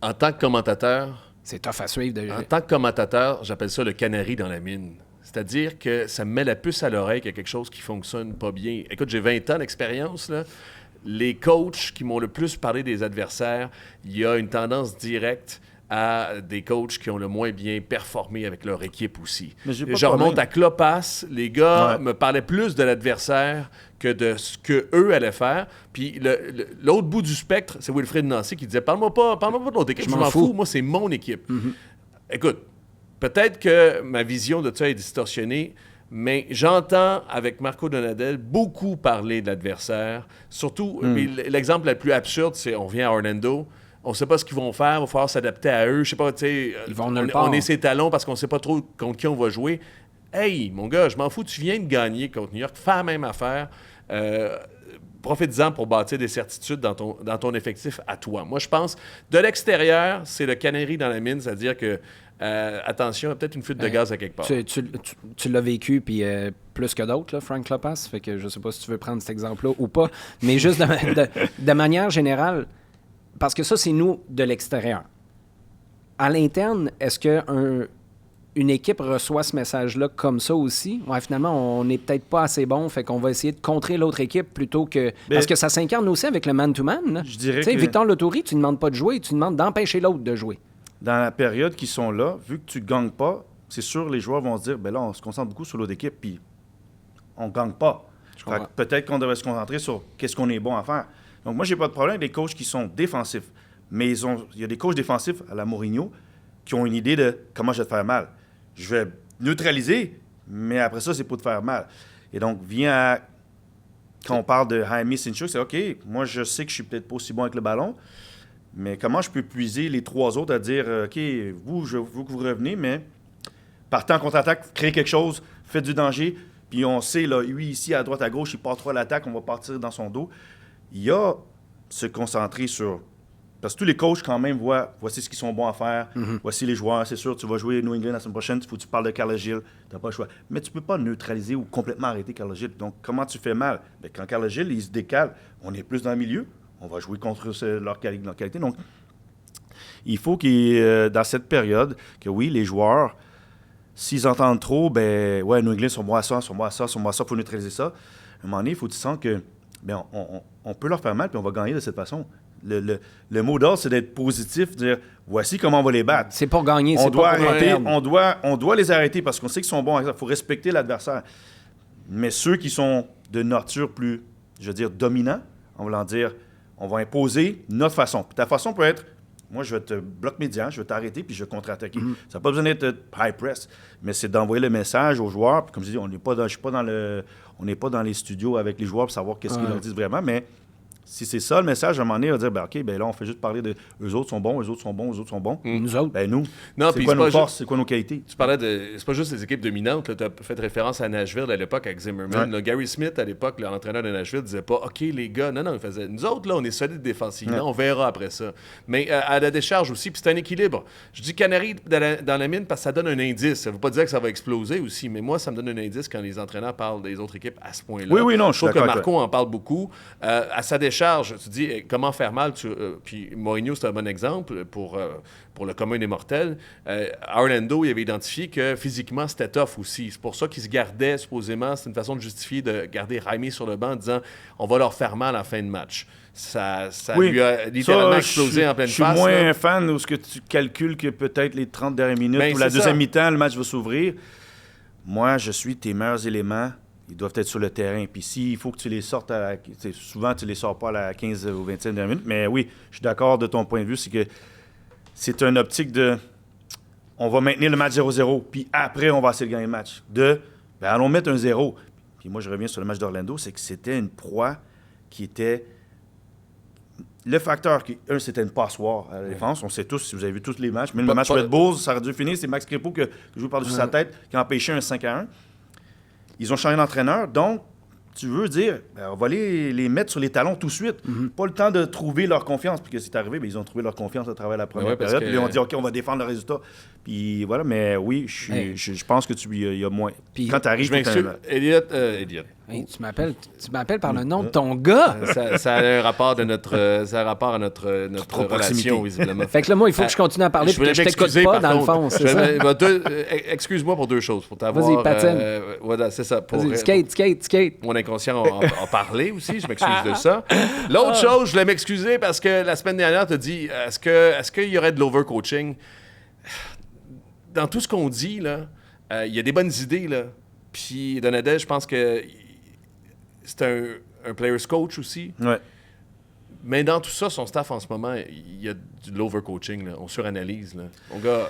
En tant que commentateur, c'est tough à suivre. En tant que commentateur, j'appelle ça le canari dans la mine. C'est-à-dire que ça me met la puce à l'oreille qu'il y a quelque chose qui fonctionne pas bien. Écoute, j'ai 20 ans d'expérience, là. Les coachs qui m'ont le plus parlé des adversaires, il y a une tendance directe à des coachs qui ont le moins bien performé avec leur équipe aussi. Je remonte à Klopas, les gars me parlaient plus de l'adversaire que de ce qu'eux allaient faire. Puis l'autre bout du spectre, c'est Wilfried Nancy qui disait « Parle-moi pas de l'autre équipe, je m'en fous, moi c'est mon équipe. Écoute, peut-être que ma vision de ça est distorsionnée, mais j'entends avec Marco Donadel beaucoup parler de l'adversaire. Surtout, l'exemple le plus absurde, c'est on vient à Orlando, on ne sait pas ce qu'ils vont faire, il va falloir s'adapter à eux. Je sais pas, tu sais, on est ses talons parce qu'on ne sait pas trop contre qui on va jouer. Hey, mon gars, je m'en fous, tu viens de gagner contre New York, fais la même affaire. Profite-en pour bâtir des certitudes dans ton effectif à toi. Moi, je pense, de l'extérieur, c'est le canari dans la mine, c'est-à-dire que attention, il y a peut-être une fuite de gaz à quelque part. Tu l'as vécu, puis plus que d'autres, là, Frank Klopas. Fait que je sais pas si tu veux prendre cet exemple-là ou pas. Mais juste de manière générale, parce que ça, c'est nous de l'extérieur. À l'interne, est-ce qu'une équipe reçoit ce message-là comme ça aussi? Ouais, finalement, on n'est peut-être pas assez bon, fait qu'on va essayer de contrer l'autre équipe plutôt que... Parce que ça s'incarne aussi avec le man-to-man. Je dirais que... Victor Lautouri, tu ne demandes pas de jouer, tu demandes d'empêcher l'autre de jouer. Dans la période qu'ils sont là, vu que tu ne gagnes pas, c'est sûr les joueurs vont se dire, ben là, on se concentre beaucoup sur l'autre équipe, puis on ne gagne pas. Peut-être qu'on devrait se concentrer sur qu'est-ce qu'on est bon à faire. Donc moi, j'ai pas de problème avec les coachs qui sont défensifs. Mais il y a des coachs défensifs à la Mourinho qui ont une idée de comment je vais te faire mal. Je vais neutraliser, mais après ça, c'est pour te faire mal. Et donc, quand on parle de Jaime Sinchuk, c'est OK, moi, je sais que je suis peut-être pas aussi bon avec le ballon, mais comment je peux puiser les trois autres à dire, OK, vous, je veux que vous revenez, mais partez en contre-attaque, créez quelque chose, faites du danger, puis on sait, là, lui, ici, à droite, à gauche, il part trop à l'attaque, on va partir dans son dos. Il y a se concentrer sur... Parce que tous les coachs, quand même, voient voici ce qu'ils sont bons à faire, voici les joueurs, c'est sûr, tu vas jouer New England la semaine prochaine, il faut que tu parles de Carlos Gilles, tu n'as pas le choix. Mais tu ne peux pas neutraliser ou complètement arrêter Carlos Gilles. Donc, comment tu fais mal? Bien, quand Carlos Gilles, il se décale, on est plus dans le milieu, on va jouer contre leur qualité. Donc, il faut dans cette période, que oui, les joueurs, s'ils entendent trop, ben ouais, New England sont bons à ça, il faut neutraliser ça. À un moment donné, il faut que tu sens que bien, on peut leur faire mal, puis on va gagner de cette façon. Le mot d'ordre, c'est d'être positif, dire voici comment on va les battre. C'est pour gagner, c'est pas pour perdre. On doit les arrêter parce qu'on sait qu'ils sont bons. Il faut respecter l'adversaire. Mais ceux qui sont de nature plus, je veux dire, dominants, on va leur dire, on va imposer notre façon. Puis ta façon peut être, moi, je vais te bloquer médian, je vais t'arrêter, puis je vais contre-attaquer. Ça n'a pas besoin d'être high press, mais c'est d'envoyer le message aux joueurs. Puis comme je dis, on n'est pas dans les studios avec les joueurs pour savoir qu'est-ce qu'ils leur disent vraiment, mais Si c'est ça le message, à un moment donné, on va dire, ben, OK, ben là, on fait juste parler de eux autres sont bons, eux autres sont bons, eux autres sont bons. Nous autres. Ben nous, Non, c'est puis quoi c'est nos pas forces, c'est quoi nos qualités? Tu parlais de. C'est pas juste les équipes dominantes. Tu as fait référence à Nashville à l'époque avec Zimmerman. Ouais. Là, Gary Smith, à l'époque, l'entraîneur de Nashville, disait pas OK, les gars. Non, il faisait. Nous autres, là, on est solides défensivement. Ouais. On verra après ça. Mais à la décharge aussi, puis c'est un équilibre. Je dis canari dans la mine parce que ça donne un indice. Ça veut pas dire que ça va exploser aussi. Mais moi, ça me donne un indice quand les entraîneurs parlent des autres équipes à ce point-là. Oui, non, je suis trouve que d'accord avec Marco en parle beaucoup. À sa décharge, tu dis comment faire mal. Puis Mourinho, c'est un bon exemple pour le commun des mortels. Orlando, il avait identifié que physiquement, c'était tough aussi. C'est pour ça qu'il se gardait, supposément. C'est une façon de justifier de garder Jaime sur le banc en disant on va leur faire mal en fin de match. Ça Oui. lui a littéralement explosé en pleine face. Je suis moins là. un fan de ce que tu calcules que peut-être les 30 dernières minutes Ben, ou la c'est deuxième ça. mi-temps, le match va s'ouvrir. Moi, je suis tes meilleurs éléments. Ils doivent être sur le terrain. Puis s'il faut que tu les sortes souvent, tu les sors pas à la 15 ou 25 dernière minute. Mais oui, je suis d'accord de ton point de vue. C'est que c'est une optique de on va maintenir le match 0-0. Puis après, on va essayer de gagner le match. Allons mettre un 0. Puis moi, je reviens sur le match d'Orlando. C'est que c'était une proie qui était... Le facteur, c'était une passoire à la défense. On sait tous, si vous avez vu tous les matchs, même le match Red Bulls, ça aurait dû finir. C'est Max Crépeau qui joue par-dessus sa tête, qui a empêché un 5-1. Ils ont changé d'entraîneur, donc tu veux dire, on va les mettre sur les talons tout de suite. Pas le temps de trouver leur confiance. Puis que c'est arrivé, ils ont trouvé leur confiance à travers la première parce période. que- Puis là, on dit, OK, on va défendre le résultat. Puis voilà, mais oui, je pense que il y a moins. Puis- Quand tu arrives, Je m'excuse. Elliot. Hey, tu m'appelles par le nom de ton gars. Ça a un rapport à notre Trop proximité. relation, visiblement. Fait que là, moi, il faut que je continue à parler Je puis que voulais je t'écoute m'excuser, pas, par dans le contre. fond, c'est ça? Excuse-moi pour deux choses. Pour t'avoir... Vas-y, patine. Voilà, c'est ça. Pour, Vas-y, skate. mon inconscient a parlé aussi. Je m'excuse de ça. L'autre chose, je voulais m'excuser parce que la semaine dernière, tu as dit est-ce qu'il y aurait de l'overcoaching? Dans tout ce qu'on dit, là, il y a des bonnes idées, là. Puis Donadel, je pense que c'est un player's coach aussi. Ouais. Mais dans tout ça, son staff en ce moment, il y a de l'overcoaching. Là. On suranalyse. Là. Mon gars,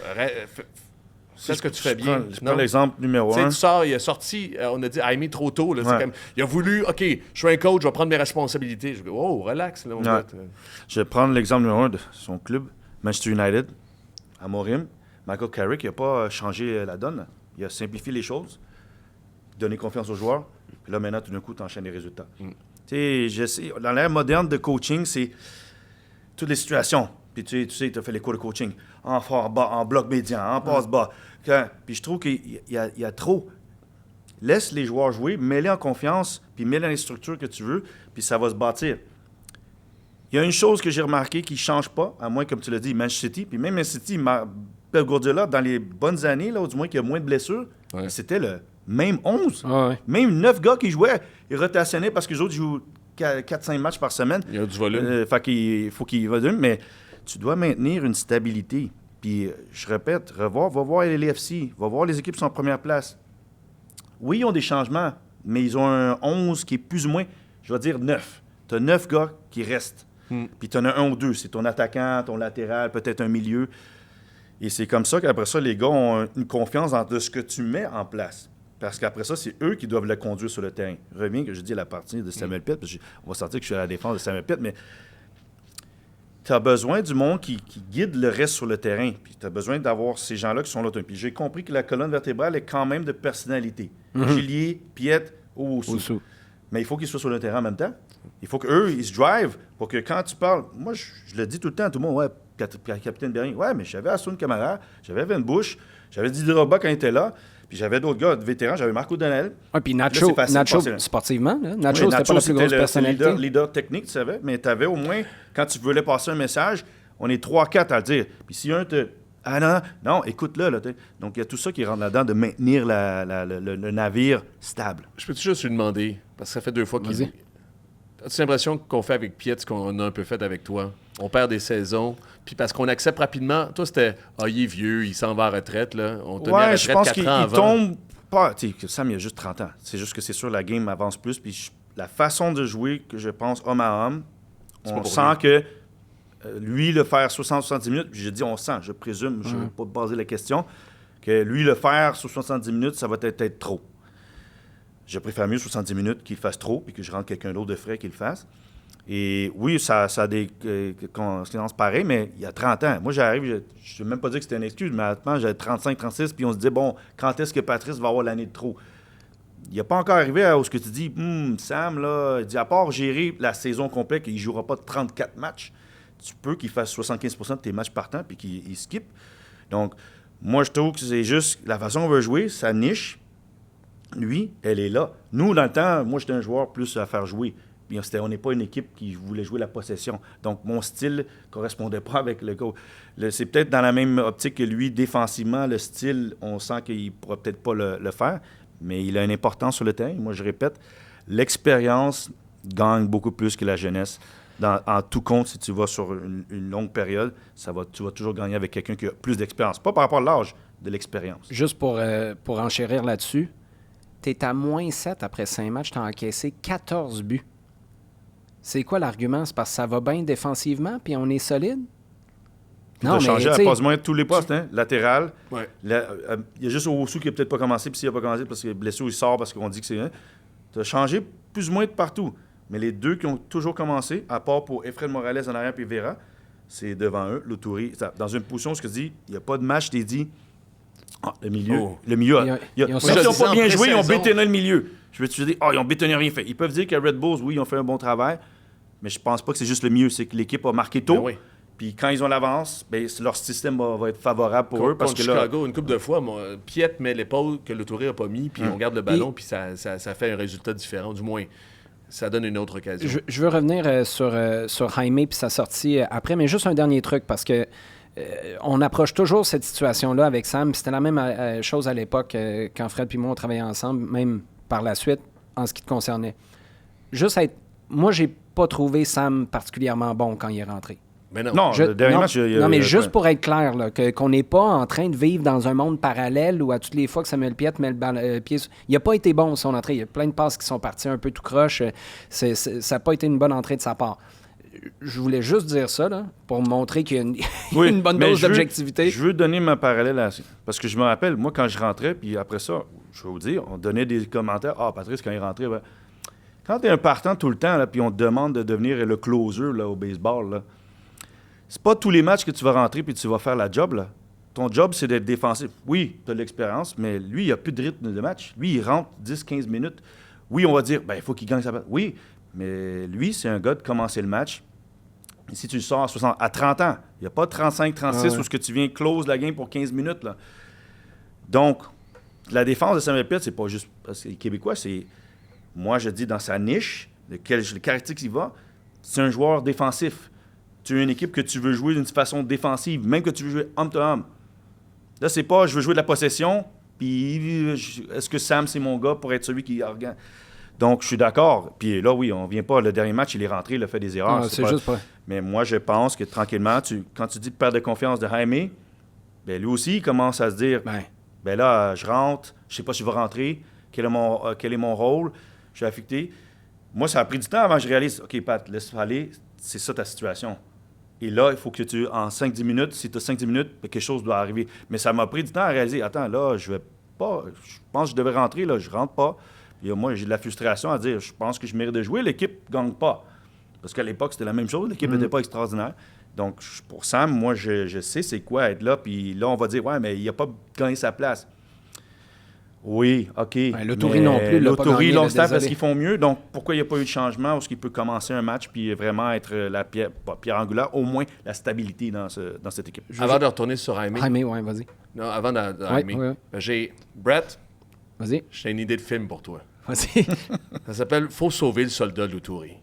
c'est ce que tu fais bien. Je prends l'exemple numéro Tu sais, 1. tu sors, il a sorti, on a dit Jaime trop tôt. Là, c'est Ouais. comme, il a voulu, OK, je suis un coach, je vais prendre mes responsabilités. Je dis, oh, relax. Là, mon gars. Je vais prendre l'exemple numéro 1 de son club, Manchester United, à Morim. Michael Carrick, il n'a pas changé la donne. Il a simplifié les choses, donné confiance aux joueurs. Puis là, maintenant, tout d'un coup, tu enchaînes les résultats. Tu sais, je sais, dans l'ère moderne de coaching, c'est toutes les situations. Puis tu sais, tu as fait les cours de coaching. En fort, bas, en bloc médian, en passe bas. Puis je trouve qu'il y a trop. Laisse les joueurs jouer, mets-les en confiance, puis mets-les dans les structures que tu veux, puis ça va se bâtir. Il y a une chose que j'ai remarqué qui ne change pas, à moins, comme tu l'as dit, Manchester City. Puis même Manchester City, Pep Guardiola, dans les bonnes années, là, ou du moins qu'il y a moins de blessures, c'était le même 11. Ouais. Même 9 gars qui jouaient, ils rotationnaient parce que les autres jouent 4-5 matchs par semaine. Il y a du volume. Fait qu'il faut qu'il volume, mais tu dois maintenir une stabilité. Puis, je répète, va voir LAFC, va voir les équipes qui sont en première place. Oui, ils ont des changements, mais ils ont un 11 qui est plus ou moins, je vais dire 9. Tu as 9 gars qui restent. Puis tu en as un ou deux. C'est ton attaquant, ton latéral, peut-être un milieu. Et c'est comme ça qu'après ça, les gars ont une confiance dans ce que tu mets en place. Parce qu'après ça, c'est eux qui doivent le conduire sur le terrain. Je reviens que je dis à la partie de Samuel Pitt, parce qu'on va sentir que je suis à la défense de Samuel Pitt, mais tu as besoin du monde qui guide le reste sur le terrain. Puis tu as besoin d'avoir ces gens-là qui sont là. Puis j'ai compris que la colonne vertébrale est quand même de personnalité. Gillier, Piet, Owusu. Mais il faut qu'ils soient sur le terrain en même temps. Il faut qu'eux, ils se drivent pour que quand tu parles... Moi, je le dis tout le temps à tout le monde, ouais, capitaine Bernier, ouais, mais j'avais Assun Camara, j'avais Van Bush, j'avais Didier Drogba quand il était là, puis j'avais d'autres gars vétérans, j'avais Marco Donnell. Ouais, puis Là, Nacho, c'est facile de passer. sportivement, là, Oui, Nacho, c'était pas la plus grosse c'était personnalité. le leader technique, tu savais, mais tu avais au moins, quand tu voulais passer un message, on est 3-4 à le dire. Puis si un te... Ah non, écoute-le. Là, donc, il y a tout ça qui rentre là-dedans de maintenir le navire stable. Je peux-tu juste lui demander, parce que ça fait 2 fois qu'il Vas-y. dit. As-tu l'impression qu'on fait avec Piet ce qu'on a un peu fait avec toi? On perd des saisons, puis parce qu'on accepte rapidement. Toi, c'était il est vieux, il s'en va à la retraite. Là. On t'a mis à la Je retraite pense 4 qu'il ans il avant. tombe pas. Tu sais, Sam, il a juste 30 ans. C'est juste que c'est sûr, la game avance plus. Puis la façon de jouer, que je pense, homme à homme, C'est pas on pour sent que lui, le faire 60-70 minutes, puis je dis on sent, je présume, je ne vais pas baser la question, que lui, le faire sur 70 minutes, ça va être trop. Je préfère mieux 70 minutes qu'il fasse trop, puis que je rentre quelqu'un d'autre de frais qu'il le fasse. Et oui, ça a des conséquences pareilles, mais il y a 30 ans. Moi, j'arrive, je ne vais même pas dire que c'était une excuse, mais honnêtement, j'avais 35, 36, puis on se disait, bon, quand est-ce que Patrice va avoir l'année de trop? Il n'est pas encore arrivé à ce que tu dis, Sam, là, il dit, à part gérer la saison complète, qu'il ne jouera pas 34 matchs, tu peux qu'il fasse 75% de tes matchs partants, puis qu'il skip. Donc, moi, je trouve que c'est juste la façon qu'on veut jouer, sa niche, lui, elle est là. Nous, dans le temps, moi, j'étais un joueur plus à faire jouer. Puis on n'est pas une équipe qui voulait jouer la possession. Donc, mon style ne correspondait pas avec le gars. C'est peut-être dans la même optique que lui, défensivement, le style, on sent qu'il ne pourra peut-être pas le faire, mais il a une importance sur le terrain. Moi, je répète, l'expérience gagne beaucoup plus que la jeunesse. En tout compte, si tu vas sur une longue période, tu vas toujours gagner avec quelqu'un qui a plus d'expérience. Pas par rapport à l'âge, de l'expérience. Juste pour enchérir là-dessus, tu es à -7 après 5 matchs, tu as encaissé 14 buts. C'est quoi l'argument? C'est parce que ça va bien défensivement, puis on est solide? Non, mais changé à passe moins tous les postes, hein? Latéral. Ouais. Il y a juste Owusu qui n'a peut-être pas commencé, puis s'il n'a pas commencé parce que blessé, il sort parce qu'on dit que c'est un. Tu as changé plus ou moins de partout. Mais les deux qui ont toujours commencé, à part pour Efrain Morales en arrière puis Vera, c'est devant eux, Loturi. Dans une position où je te dis, il n'y a pas de match, je t'ai dit, le milieu. Oh. Le milieu. Ils n'ont pas bien joué, ils ont bétonné le milieu. Je vais te dire, ils ont bétonné rien fait. Ils peuvent dire que Red Bulls, oui, ils ont fait un bon travail, mais je pense pas que c'est juste le milieu, c'est que l'équipe a marqué tôt. Ben oui. Puis quand ils ont l'avance, leur système va être favorable pour eux. Parce que Chicago, une couple de fois, Piet met l'épaule que le Touré n'a pas mis, puis on garde le ballon, puis ça fait un résultat différent. Du moins, ça donne une autre occasion. Je veux revenir sur Jaime et sa sortie après, mais juste un dernier truc, parce que on approche toujours cette situation-là avec Sam. C'était la même chose à l'époque quand Fred et moi on travaillait ensemble, même par la suite, en ce qui te concernait. Moi, j'ai pas trouvé Sam particulièrement bon quand il est rentré. Mais non. Non, le dernier match... mais juste pour être clair, là, qu'on n'est pas en train de vivre dans un monde parallèle où à toutes les fois que Samuel Piette met le pied... Il n'a pas été bon son entrée. Il y a plein de passes qui sont parties un peu tout croche. Ça n'a pas été une bonne entrée de sa part. Je voulais juste dire ça, là, pour montrer qu'il y a une bonne dose d'objectivité. Je veux donner ma parallèle à ça. Parce que je me rappelle, moi, quand je rentrais, puis après ça, je vais vous dire, on donnait des commentaires. Ah, Patrice, quand il rentrait... Ben, quand tu es un partant tout le temps, là, puis on te demande de devenir le closer là, au baseball, là, c'est pas tous les matchs que tu vas rentrer puis tu vas faire la job. Là. Ton job, c'est d'être défensif. Oui, tu as de l'expérience, mais lui, il n'a plus de rythme de match. Lui, il rentre 10-15 minutes. Oui, on va dire, il faut qu'il gagne sa balle. Oui, mais lui, c'est un gars de commencer le match. Et si tu le sors à 30 ans, il n'y a pas 35-36 où ce que tu viens close la game pour 15 minutes. Là. Donc, la défense de Samuel Piette, c'est pas juste parce qu'il est québécois, c'est, moi, je dis dans sa niche, le caractère qu'il va, c'est un joueur défensif. Tu as une équipe que tu veux jouer d'une façon défensive, même que tu veux jouer homme-to-homme. Là, c'est pas je veux jouer de la possession, puis est-ce que Sam, c'est mon gars pour être celui qui organise. Donc, je suis d'accord. Puis là, oui, on vient pas. Le dernier match, il est rentré, il a fait des erreurs. C'est juste pas. Mais moi, je pense que tranquillement, quand tu dis perte de confiance de Jaime, lui aussi, il commence à se dire là, je rentre, je sais pas si je vais rentrer, quel est mon rôle, je suis affecté. Moi, ça a pris du temps avant que je réalise OK, Pat, laisse aller, c'est ça ta situation. Et là, il faut que en 5-10 minutes, si tu as 5-10 minutes, quelque chose doit arriver. Mais ça m'a pris du temps à réaliser, attends, là, je pense que je devais rentrer, là, je rentre pas. Puis moi, j'ai de la frustration à dire, je pense que je mérite de jouer, l'équipe ne gagne pas. Parce qu'à l'époque, c'était la même chose, l'équipe n'était pas extraordinaire. Donc, pour Sam, moi, je sais c'est quoi être là, puis là, on va dire, ouais, mais il n'a pas gagné sa place. Oui, OK. Le Touré non plus. Le Touré, Longstaff, est-ce qu'ils font mieux? Donc, pourquoi il n'y a pas eu de changement? Est-ce qu'il peut commencer un match puis vraiment être la pierre angulaire, au moins la stabilité dans cette équipe? Avant de retourner sur Jaime. Jaime, oui, vas-y. Non, avant de Jaime. Ouais. J'ai... Brett, vas-y. J'ai une idée de film pour toi. Vas-y. Ça s'appelle « Faut sauver le soldat Loturi ».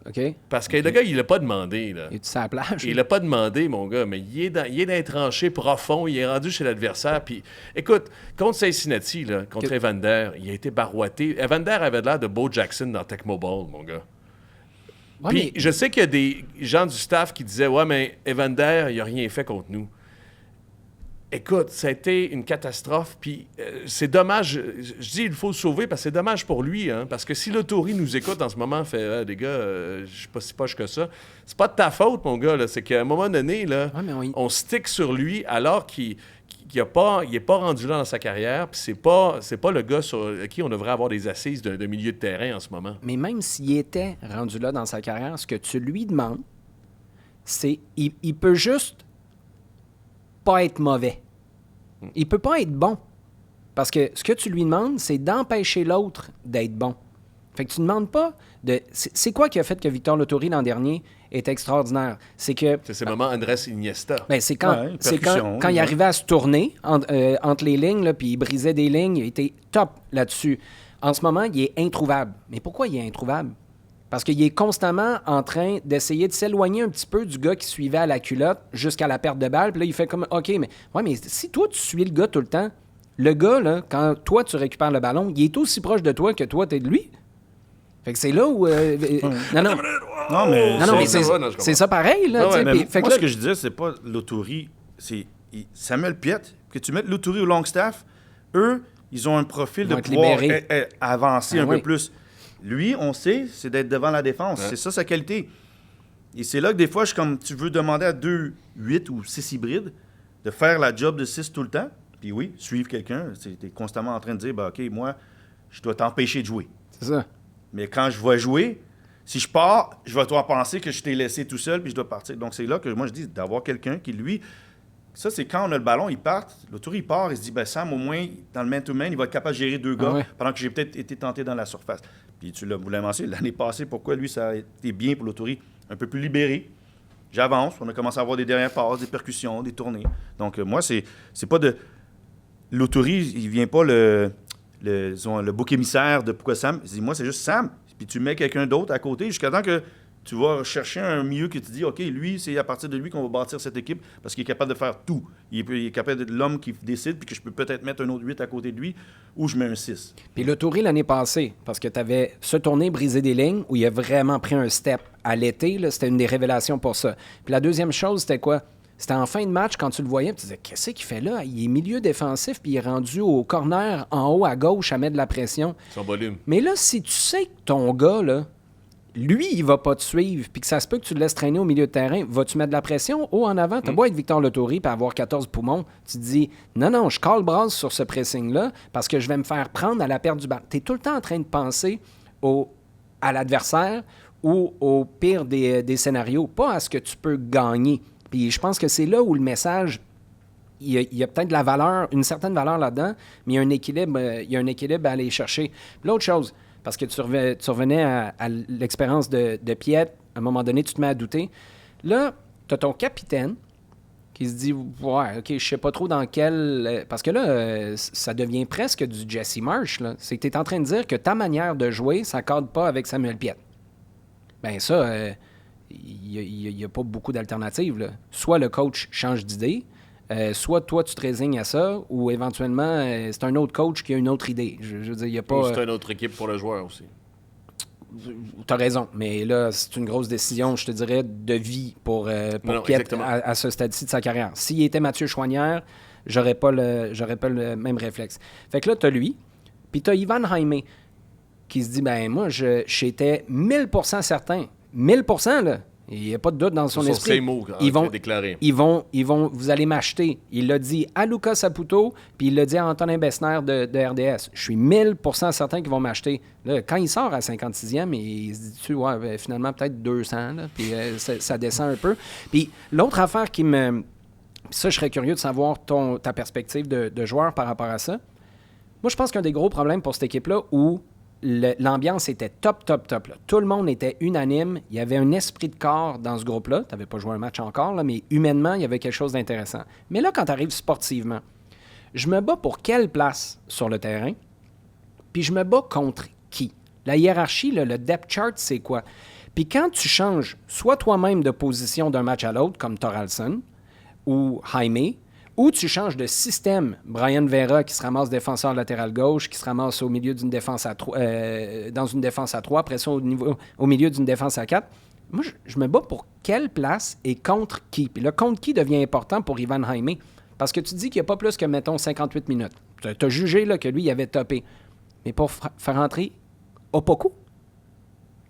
OK. Parce que le gars, il l'a pas demandé. Là. Il est sur la plage? Il l'a pas demandé, mon gars, mais il est dans les tranchées profonds, il est rendu chez l'adversaire. Puis, écoute, contre Cincinnati, là, contre Evander, il a été barouetté. Evander avait l'air de Bo Jackson dans Tecmo Bowl, mon gars. Ouais, Puis, je sais qu'il y a des gens du staff qui disaient « Ouais, mais Evander, il n'a rien fait contre nous. » Écoute, ça a été une catastrophe, puis c'est dommage. Je dis il faut le sauver parce que c'est dommage pour lui, hein, parce que si l'Autori nous écoute en ce moment, fait les gars, je suis pas si poche que ça. C'est pas de ta faute, mon gars. Là, c'est qu'à un moment donné, là, on stick sur lui alors qu'il il n'est pas rendu là dans sa carrière, puis c'est pas le gars sur qui on devrait avoir des assises de milieu de terrain en ce moment. Mais même s'il était rendu là dans sa carrière, ce que tu lui demandes, c'est il peut juste pas être mauvais. Il peut pas être bon. Parce que ce que tu lui demandes, c'est d'empêcher l'autre d'être bon. Fait que tu ne demandes pas de... C'est quoi qui a fait que Victor Lotori, l'an dernier, est extraordinaire? C'est que... C'est ces moments Andrés Iniesta. Ben, c'est quand il ouais. arrivait à se tourner entre les lignes, là, puis il brisait des lignes, il était top là-dessus. En ce moment, il est introuvable. Mais pourquoi il est introuvable? Parce qu'il est constamment en train d'essayer de s'éloigner un petit peu du gars qui suivait à la culotte jusqu'à la perte de balle. Puis là, il fait comme, OK, mais si toi, tu suis le gars tout le temps, le gars, là, quand toi, tu récupères le ballon, il est aussi proche de toi que toi, t'es de lui. Fait que c'est là où... Non, mais c'est ça pareil, là. Ouais, mais fait que moi, là, ce que je disais, c'est pas Lotori, c'est Samuel Piette, que tu mettes Lotori au Longstaff, eux, ils ont un profil de vont être pouvoir libérés. avancer un oui. peu plus. Lui, on sait, c'est d'être devant la défense. Ouais. C'est ça sa qualité. Et c'est là que des fois, comme tu veux demander à 2, 8 ou 6 hybrides de faire la job de 6 tout le temps. Puis oui, suivre quelqu'un, tu es constamment en train de dire, OK, moi, je dois t'empêcher de jouer. c'est ça. Mais quand je vais jouer, si je pars, je vais toi penser que je t'ai laissé tout seul puis je dois partir. Donc, c'est là que moi, je dis d'avoir quelqu'un qui, lui... Ça, c'est quand on a le ballon, il part. L'autour, il part, il se dit, ben Sam, au moins, dans le man-to-man, il va être capable de gérer 2 gars ouais. pendant que j'ai peut-être été tenté dans la surface. Puis tu vous l'avez mentionné, l'année passée, pourquoi lui, ça a été bien pour l'autour, un peu plus libéré. J'avance, on a commencé à avoir des dernières passes, des percussions, des tournées. Donc, moi, c'est pas de... L'autour, il vient pas le bouc émissaire de pourquoi Sam. Il dit, moi, c'est juste Sam. Puis tu mets quelqu'un d'autre à côté jusqu'à temps que tu vas chercher un milieu que tu dis, OK, lui, c'est à partir de lui qu'on va bâtir cette équipe parce qu'il est capable de faire tout. Il est capable d'être l'homme qui décide puis que je peux peut-être mettre un autre 8 à côté de lui ou je mets un 6. Puis le Touré l'année passée, parce que tu avais ce tournée brisé des lignes où il a vraiment pris un step à l'été, là, c'était une des révélations pour ça. Puis la deuxième chose, c'était quoi? C'était en fin de match, quand tu le voyais, tu disais, qu'est-ce qu'il fait là? Il est milieu défensif, puis il est rendu au corner en haut à gauche à mettre de la pression. Son volume. Mais là, si tu sais que ton gars, là, lui, il va pas te suivre, puis que ça se peut que tu le laisses traîner au milieu de terrain, vas-tu mettre de la pression haut en avant? T'as beau être Victor Lotori puis avoir 14 poumons, tu te dis, non, je cale brasse sur ce pressing-là parce que je vais me faire prendre à la perte du ballon. Tu es tout le temps en train de penser à l'adversaire ou au pire des scénarios, pas à ce que tu peux gagner. Puis je pense que c'est là où le message, il y a peut-être de la valeur, une certaine valeur là-dedans, mais il y a un équilibre à aller chercher. Puis l'autre chose, parce que tu revenais à l'expérience de Piette, à un moment donné, tu te mets à douter. Là, tu as ton capitaine qui se dit, ouais, OK, je sais pas trop dans quel... Parce que là, ça devient presque du Jesse Marsh, là. C'est que tu es en train de dire que ta manière de jouer, ça ne cadre pas avec Samuel Piette. Bien ça, il n'y a pas beaucoup d'alternatives, là. Soit le coach change d'idée, soit toi, tu te résignes à ça, ou éventuellement, c'est un autre coach qui a une autre idée. Je veux dire, il n'y a pas... C'est une autre équipe pour le joueur aussi. Tu as raison, mais là, c'est une grosse décision, je te dirais, de vie pour Piette à ce stade-ci de sa carrière. S'il était Mathieu Choinière, j'aurais pas le même réflexe. Fait que là, tu as lui, puis tu as Ivan Jaime qui se dit, ben moi, j'étais 1000% certain. 1000%, là. Il n'y a pas de doute dans son esprit. Ces mots ils vont déclarer. Ils vont, vous allez m'acheter. Il l'a dit à Lucas Saputo, puis il l'a dit à Antonin Bessner de RDS. Je suis 1000% certain qu'ils vont m'acheter. Là, quand il sort à 56e, il se dit, ouais, ben, finalement, peut-être 200, là, puis ça descend un peu. Puis l'autre affaire qui me... Ça, je serais curieux de savoir ta perspective de joueur par rapport à ça. Moi, je pense qu'un des gros problèmes pour cette équipe-là, où l'ambiance était top, là. Tout le monde était unanime. Il y avait un esprit de corps dans ce groupe-là. Tu n'avais pas joué un match encore, là, mais humainement, il y avait quelque chose d'intéressant. Mais là, quand tu arrives sportivement, je me bats pour quelle place sur le terrain? Puis je me bats contre qui? La hiérarchie, le depth chart, c'est quoi? Puis quand tu changes soit toi-même de position d'un match à l'autre, comme Thoralson ou Jaime, ou tu changes de système, Brian Vera qui se ramasse défenseur latéral gauche, qui se ramasse au milieu d'une défense à 3, dans une défense à 3, après ça au milieu d'une défense à 4. Moi, je me bats pour quelle place et contre qui. Puis le contre qui devient important pour Ivan Jaime. Parce que tu dis qu'il n'y a pas plus que, mettons, 58 minutes. Tu as jugé là, que lui, il avait topé. Mais pour faire entrer Opoku.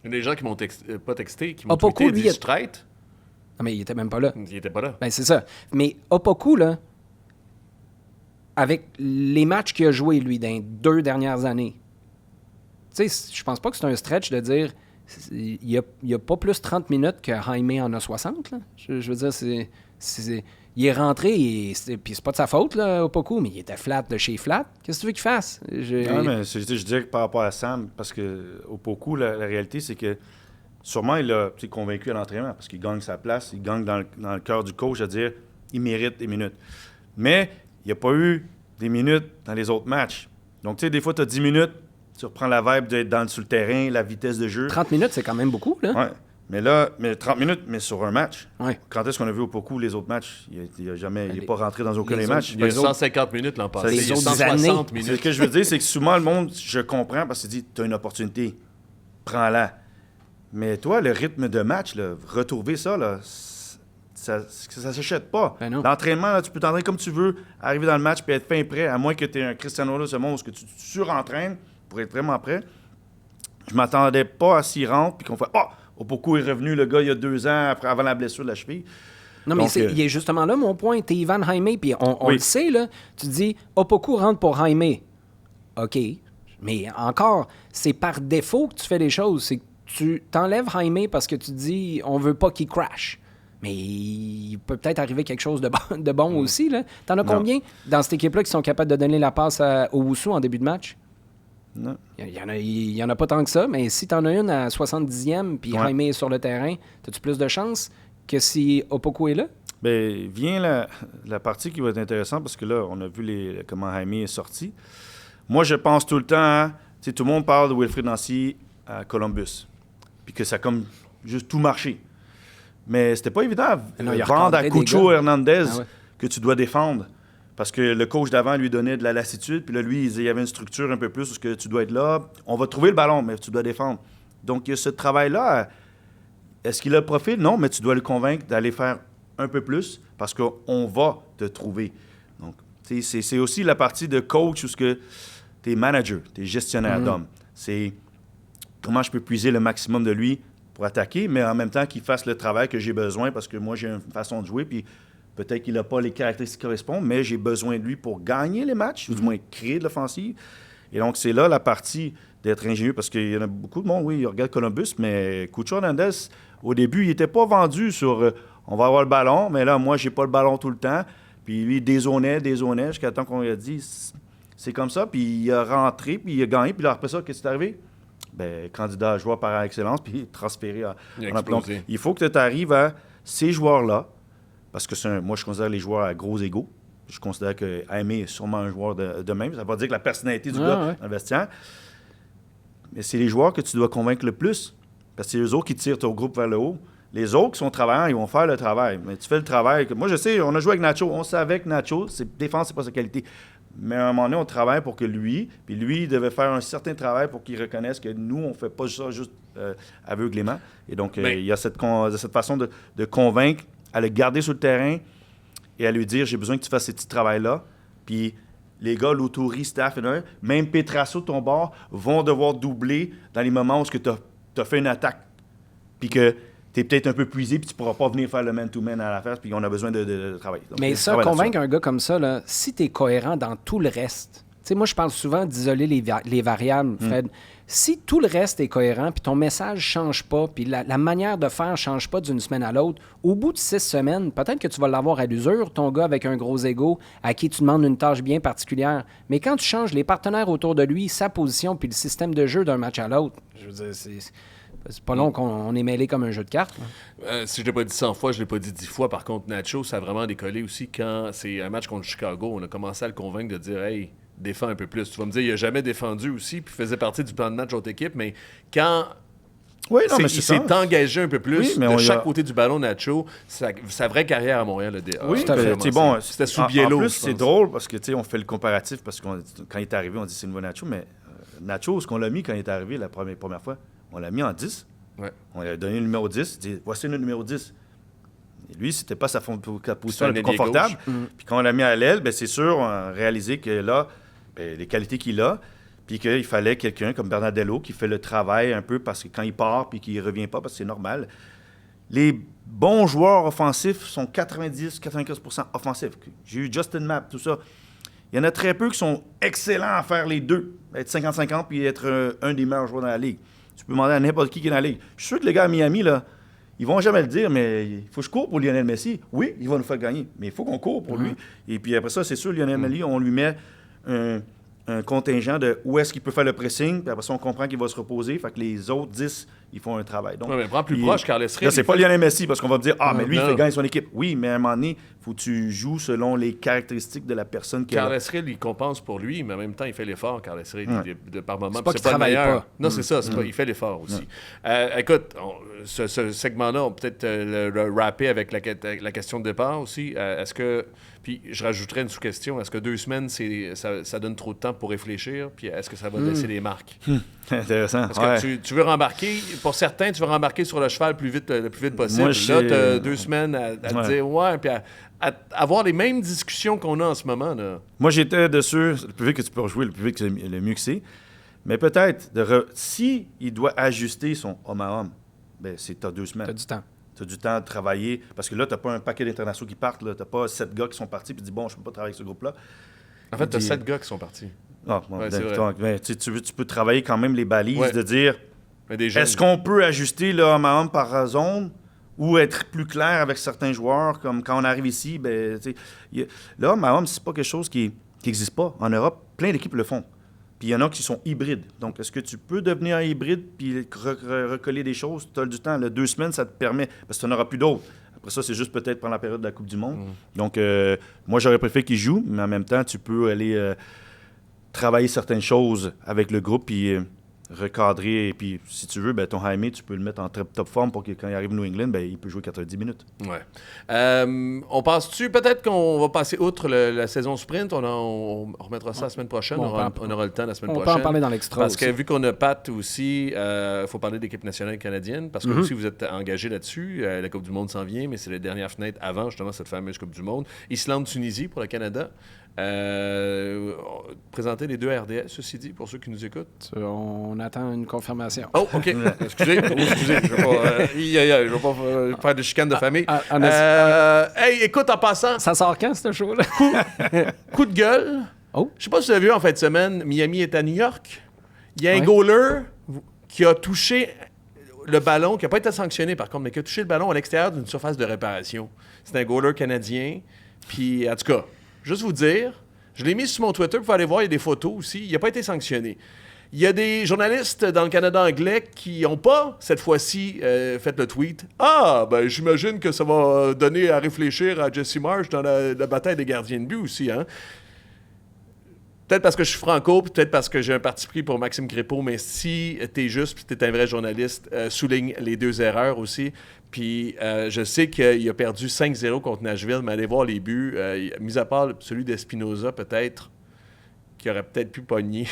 Il y a des gens qui m'ont pas texté, qui m'ont Opoku, tweeté, lui, dit straight. Non, mais il était même pas là. Il était pas là. Ben c'est ça. Mais Opoku, là, avec les matchs qu'il a joués, lui, dans les 2 dernières années, tu sais, je pense pas que c'est un stretch de dire il y a pas plus 30 minutes que Jaime en a 60. Là. Je veux dire, il est rentré, puis c'est pas de sa faute, là, Opoku, mais il était flat de chez flat. Qu'est-ce que tu veux qu'il fasse? Non, mais je dirais que par rapport à Sam, parce que Opoku, la réalité, c'est que sûrement, il a convaincu à l'entraînement parce qu'il gagne sa place, il gagne dans le cœur du coach, à dire il mérite des minutes. Mais il n'y a pas eu des minutes dans les autres matchs. Donc, tu sais, des fois, tu as 10 minutes, tu reprends la vibe d'être sur le terrain, la vitesse de jeu. 30 minutes, c'est quand même beaucoup, là. Oui. Mais 30 minutes, mais sur un match. Ouais. Quand est-ce qu'on a vu Opoku les autres matchs? Il n'est pas rentré dans aucun des matchs. Il y a 150 minutes l'an passé. Les Il y a autres 160 années. minutes. Ce que je veux dire, c'est que souvent, le monde, je comprends parce qu'il dit, tu as une opportunité, prends-la. Mais toi, le rythme de match, là, retrouver ça, là, ça ne s'achète pas. Ben non. L'entraînement, là, tu peux t'entraîner comme tu veux, arriver dans le match et être fin prêt, à moins que tu aies un Cristiano Ronaldo, ce monstre, que tu surentraînes pour être vraiment prêt. Je m'attendais pas à s'y rendre, puis qu'on fait « Ah! Opoku est revenu, le gars, il y a 2 ans, avant la blessure de la cheville. » Non, mais Donc, il est justement là, mon point. T'es Ivan Jaime, puis on Oui. le sait, là. Tu dis, Opoku rentre pour Jaime. OK. Mais encore, c'est par défaut que tu fais les choses. C'est que tu t'enlèves Jaime parce que tu dis, on veut pas qu'il crash. Mais il peut peut-être arriver quelque chose de bon aussi, là. T'en as Non. combien dans cette équipe-là qui sont capables de donner la passe au Wusu en début de match? Non. Il y en a pas tant que ça, mais si t'en as une à 70e, puis Ouais. Jaime est sur le terrain, as-tu plus de chances que si Opoku est là? Bien, vient la partie qui va être intéressante parce que là, on a vu comment Jaime est sorti. Moi, je pense tout le temps, hein, tu sais, tout le monde parle de Wilfried Nancy à Columbus, puis que ça a comme juste tout marché. Mais c'était pas évident Non, il a vendre à recadré des Cucho gars. Hernandez Ah ouais. que tu dois défendre. Parce que le coach d'avant lui donnait de la lassitude, puis là, lui, il y avait une structure un peu plus où que tu dois être là. On va trouver le ballon, mais tu dois défendre. Donc, il y a ce travail-là. Est-ce qu'il a le profil? Non, mais tu dois le convaincre d'aller faire un peu plus parce qu'on va te trouver. Donc, c'est aussi la partie de coach où tu es manager, tu es gestionnaire d'hommes. C'est comment je peux puiser le maximum de lui pour attaquer, mais en même temps qu'il fasse le travail que j'ai besoin parce que moi, j'ai une façon de jouer, puis peut-être qu'il n'a pas les caractéristiques qui correspondent, mais j'ai besoin de lui pour gagner les matchs, ou du moins créer de l'offensive. Et donc, c'est là la partie d'être ingénieux, parce qu'il y en a beaucoup de monde, oui, ils regardent Columbus, mais Cucho Hernandez, au début, il n'était pas vendu sur on va avoir le ballon, mais là, moi, j'ai pas le ballon tout le temps. Puis lui, il dézonait, jusqu'à temps qu'on lui a dit c'est comme ça, puis il a rentré, puis il a gagné, puis là, après ça, qu'est-ce qui est arrivé? Bien, candidat à joueur par excellence, puis transféré Il a en aplomb. explosé. Il faut que tu arrives à ces joueurs-là, parce que moi, je considère les joueurs à gros égaux. Je considère que Jaime est sûrement un joueur de même. Ça ne veut pas dire que la personnalité du gars ouais. dans le vestiaire. Mais c'est les joueurs que tu dois convaincre le plus. Parce que c'est eux autres qui tirent ton groupe vers le haut. Les autres qui sont travaillants, ils vont faire le travail. Mais tu fais le travail. Moi, je sais, on a joué avec Nacho. On savait que Nacho, défense, c'est pas sa qualité. Mais à un moment donné, on travaille pour que lui, il devait faire un certain travail pour qu'il reconnaisse que nous, on ne fait pas ça juste aveuglément. Et donc, il y a cette façon de convaincre, à le garder sur le terrain et à lui dire, j'ai besoin que tu fasses ce petit travail-là. Puis les gars, l'autori, staff, même Petrasso, ton bord, vont devoir doubler dans les moments où tu as fait une attaque. Puis que tu es peut-être un peu puisé, puis tu ne pourras pas venir faire le man-to-man à la face, puis on a besoin de travailler. Donc, Mais ça, convaincre un gars comme ça, là, si tu es cohérent dans tout le reste, tu sais, moi, je parle souvent d'isoler les variables, Fred. Si tout le reste est cohérent, puis ton message ne change pas, puis la manière de faire ne change pas d'une semaine à l'autre, au bout de 6 semaines, peut-être que tu vas l'avoir à l'usure, ton gars avec un gros ego, à qui tu demandes une tâche bien particulière. Mais quand tu changes les partenaires autour de lui, sa position, puis le système de jeu d'un match à l'autre, je veux dire, c'est pas long qu'on est mêlé comme un jeu de cartes. Si je l'ai pas dit 100 fois, je l'ai pas dit 10 fois. Par contre, Nacho, ça a vraiment décollé aussi quand c'est un match contre Chicago. On a commencé à le convaincre de dire « Hey, défends un peu plus ». Tu vas me dire, il a jamais défendu aussi, puis faisait partie du plan de match de l'autre équipe, mais quand Oui, non, mais il s'est engagé un peu plus Oui, mais de on chaque a- côté du ballon, Nacho, sa vraie carrière à Montréal a Oui, tout à fait. c'est bon. C'était sous En Biello, plus, je c'est pense. drôle parce que, tu sais, on fait le comparatif parce que quand il est arrivé, on dit c'est le nouveau Nacho, mais Nacho, ce qu'on l'a mis quand il est arrivé la première fois, on l'a mis en 10. Ouais. On lui a donné le numéro 10. Il dit voici le numéro 10. Et lui, c'était pas sa position C'est un la plus ailier confortable. gauche. Puis quand on l'a mis à l'aile, ben, c'est sûr, on a réalisé que là, ben, les qualités qu'il a, puis qu'il fallait quelqu'un comme Bernardello qui fait le travail un peu parce que quand il part puis qu'il revient pas, parce que c'est normal. Les bons joueurs offensifs sont 90-95% offensifs. J'ai eu Justin Mapp, tout ça. Il y en a très peu qui sont excellents à faire les deux. Être 50-50 puis être un des meilleurs joueurs dans la Ligue. Tu peux demander à n'importe qui est dans la Ligue. Je suis sûr que les gars à Miami, là, ils vont jamais le dire, mais il faut que je cours pour Lionel Messi. Oui, il va nous faire gagner, mais il faut qu'on court pour lui. Et puis après ça, c'est sûr, Lionel Messi, on lui met un contingent de où est-ce qu'il peut faire le pressing, puis après ça, on comprend qu'il va se reposer. Fait que les autres 10, ils font un travail. Donc, mais prends plus proche, Carles Ray. Là, c'est pas Lionel Messi, parce qu'on va me dire, mais lui, il fait gagner son équipe. Oui, mais à un moment donné, il faut que tu joues selon les caractéristiques de la personne qui est là. Carles Ray, il compense pour lui, mais en même temps, il fait l'effort, Carles Ray, par moment. C'est pas qu'il le travaille meilleur. pas. Non, c'est ça, il fait l'effort aussi. Écoute, ce segment-là, on peut peut-être le rapper avec la question de départ aussi. Est-ce que... Puis je rajouterais une sous-question. Est-ce que 2 semaines, ça donne trop de temps pour réfléchir? Puis est-ce que ça va laisser des marques? Intéressant. Parce que tu veux rembarquer, pour certains, tu veux rembarquer sur le cheval le plus vite possible. Moi, là, tu as 2 semaines à te dire, puis à avoir les mêmes discussions qu'on a en ce moment. Là. Moi, j'étais dessus, le plus vite que tu peux rejouer, le plus vite que le mieux que c'est. Mais peut-être, si il doit ajuster son homme à homme, ben tu as 2 semaines. Tu as du temps. Tu as du temps de travailler. Parce que là, tu n'as pas un paquet d'internationaux qui partent. Tu n'as pas 7 gars qui sont partis et tu dis, bon, je ne peux pas travailler avec ce groupe-là. En fait, tu as 7 gars qui sont partis. Ah, bon, mais tu peux travailler quand même les balises de dire, est-ce qu'on peut ajuster le homme à homme par zone ou être plus clair avec certains joueurs, comme quand on arrive ici, le homme à homme, c'est pas quelque chose qui n'existe pas. En Europe, plein d'équipes le font. Puis il y en a qui sont hybrides. Donc, est-ce que tu peux devenir un hybride puis recoller des choses? Tu as du temps. 2 semaines, ça te permet, parce que tu n'en auras plus d'autres. Après ça, c'est juste peut-être pendant la période de la Coupe du Monde. Donc, moi, j'aurais préféré qu'il joue, mais en même temps, tu peux aller travailler certaines choses avec le groupe puis recadrer. Et puis, si tu veux, ton Jaime, tu peux le mettre en top forme pour que quand il arrive à New England, il peut jouer 90 minutes. Ouais. On passe-tu? Peut-être qu'on va passer outre la saison sprint. On remettra ça la semaine prochaine. On aura le temps la semaine prochaine. On peut en parler dans l'extra parce aussi. Que vu qu'on a Pat aussi, il faut parler de l'équipe nationale canadienne. Parce que aussi, vous êtes engagé là-dessus. La Coupe du Monde s'en vient, mais c'est la dernière fenêtre avant justement cette fameuse Coupe du Monde. Islande-Tunisie pour le Canada. Présenter les 2 RDS, ceci dit, pour ceux qui nous écoutent. On attend une confirmation. Oh, OK. Excusez. Je ne vais pas faire de chicane de famille. Hey, écoute, en passant... Ça sort quand, ce show-là? Coup de gueule. Oh. Je sais pas si vous avez vu en fin de semaine, Miami est à New York. Il y a un goaler qui a touché le ballon, qui n'a pas été sanctionné par contre, mais qui a touché le ballon à l'extérieur d'une surface de réparation. C'est un goaler canadien. Puis, en tout cas... Juste vous dire, je l'ai mis sur mon Twitter pour aller voir, il y a des photos aussi. Il n'a pas été sanctionné. Il y a des journalistes dans le Canada anglais qui n'ont pas, cette fois-ci, fait le tweet. Ah, ben j'imagine que ça va donner à réfléchir à Jesse Marsh dans la bataille des gardiens de but aussi, hein? Peut-être parce que je suis franco, peut-être parce que j'ai un parti pris pour Maxime Crépeau, mais si t'es juste puis t'es un vrai journaliste, souligne les 2 erreurs aussi. Puis je sais qu'il a perdu 5-0 contre Nashville, mais allez voir les buts. Mis à part celui d'Espinoza, peut-être, qui aurait peut-être pu pogner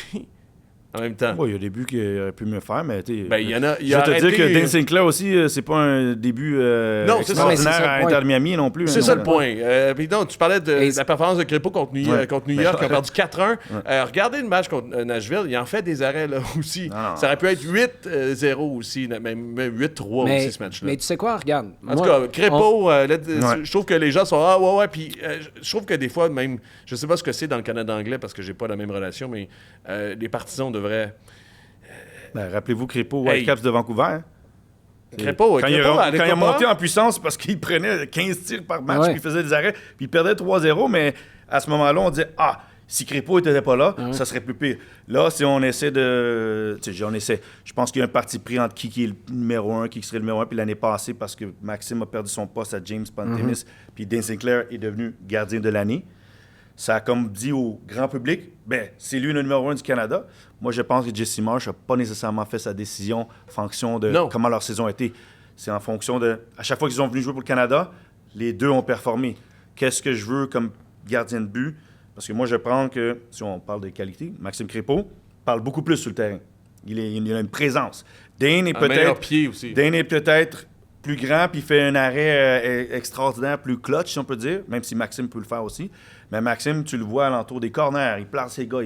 en même temps. Oui, il y a des buts qu'il aurait pu mieux faire, mais tu il y en a. Je vais te dire que Dan Sinclair aussi, c'est pas un début extraordinaire à Inter Miami non plus. C'est ça le point. Puis donc, tu parlais de la performance de Crépeau contre New York, qui a perdu 4-1. Regardez le match contre Nashville, il en fait des arrêts là aussi. Non. Ça aurait pu être 8-0 aussi, même 8-3 aussi ce match-là. Mais tu sais quoi, regarde. En tout cas, Crépeau, je trouve que les gens sont puis je trouve que des fois, même, je sais pas ce que c'est dans le Canada anglais parce que j'ai pas la même relation, mais les partisans devraient. Rappelez-vous Crépeau, Whitecaps de Vancouver. Crépeau, quand il a monté en puissance parce qu'il prenait 15 tirs par match, puis il faisait des arrêts, puis il perdait 3-0, mais à ce moment-là, on disait si Crépeau n'était pas là, ça serait plus pire. Là, si on essaie de... Je pense qu'il y a un parti pris entre qui est le numéro 1, qui serait le numéro 1, puis l'année passée, parce que Maxime a perdu son poste à James Pantemis, puis Dan Sinclair est devenu gardien de l'année. Ça a comme dit au grand public, c'est lui le numéro 1 du Canada. Moi, je pense que Jesse Marsh n'a pas nécessairement fait sa décision en fonction de comment leur saison a été. C'est en fonction de... À chaque fois qu'ils sont venus jouer pour le Canada, les 2 ont performé. Qu'est-ce que je veux comme gardien de but? Parce que moi, je prends que, si on parle de qualité, Maxime Crépeau parle beaucoup plus sur le terrain. Il a une présence. Dane est peut-être plus grand, puis il fait un arrêt extraordinaire, plus clutch, si on peut dire, même si Maxime peut le faire aussi. Mais Maxime, tu le vois alentour des corners, il place ses gars,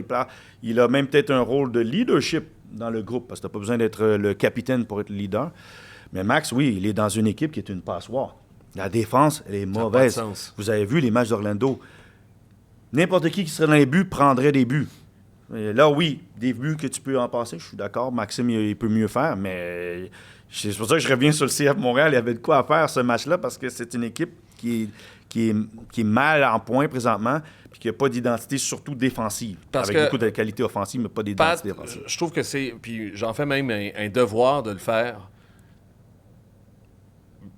il a même peut-être un rôle de leadership dans le groupe, parce que tu n'as pas besoin d'être le capitaine pour être le leader. Mais Max, oui, il est dans une équipe qui est une passoire. La défense, elle est mauvaise. Vous avez vu les matchs d'Orlando. n'importe qui serait dans les buts prendrait des buts. Et là, oui, des buts que tu peux en passer, je suis d'accord. Maxime, il peut mieux faire, mais c'est pour ça que je reviens sur le CF Montréal. Il y avait de quoi à faire ce match-là parce que c'est une équipe qui est mal en point présentement puis qui n'a pas d'identité, surtout défensive. Parce avec que beaucoup de qualité offensive, mais pas d'identité défensive. Je trouve que c'est... Puis j'en fais même un devoir de le faire.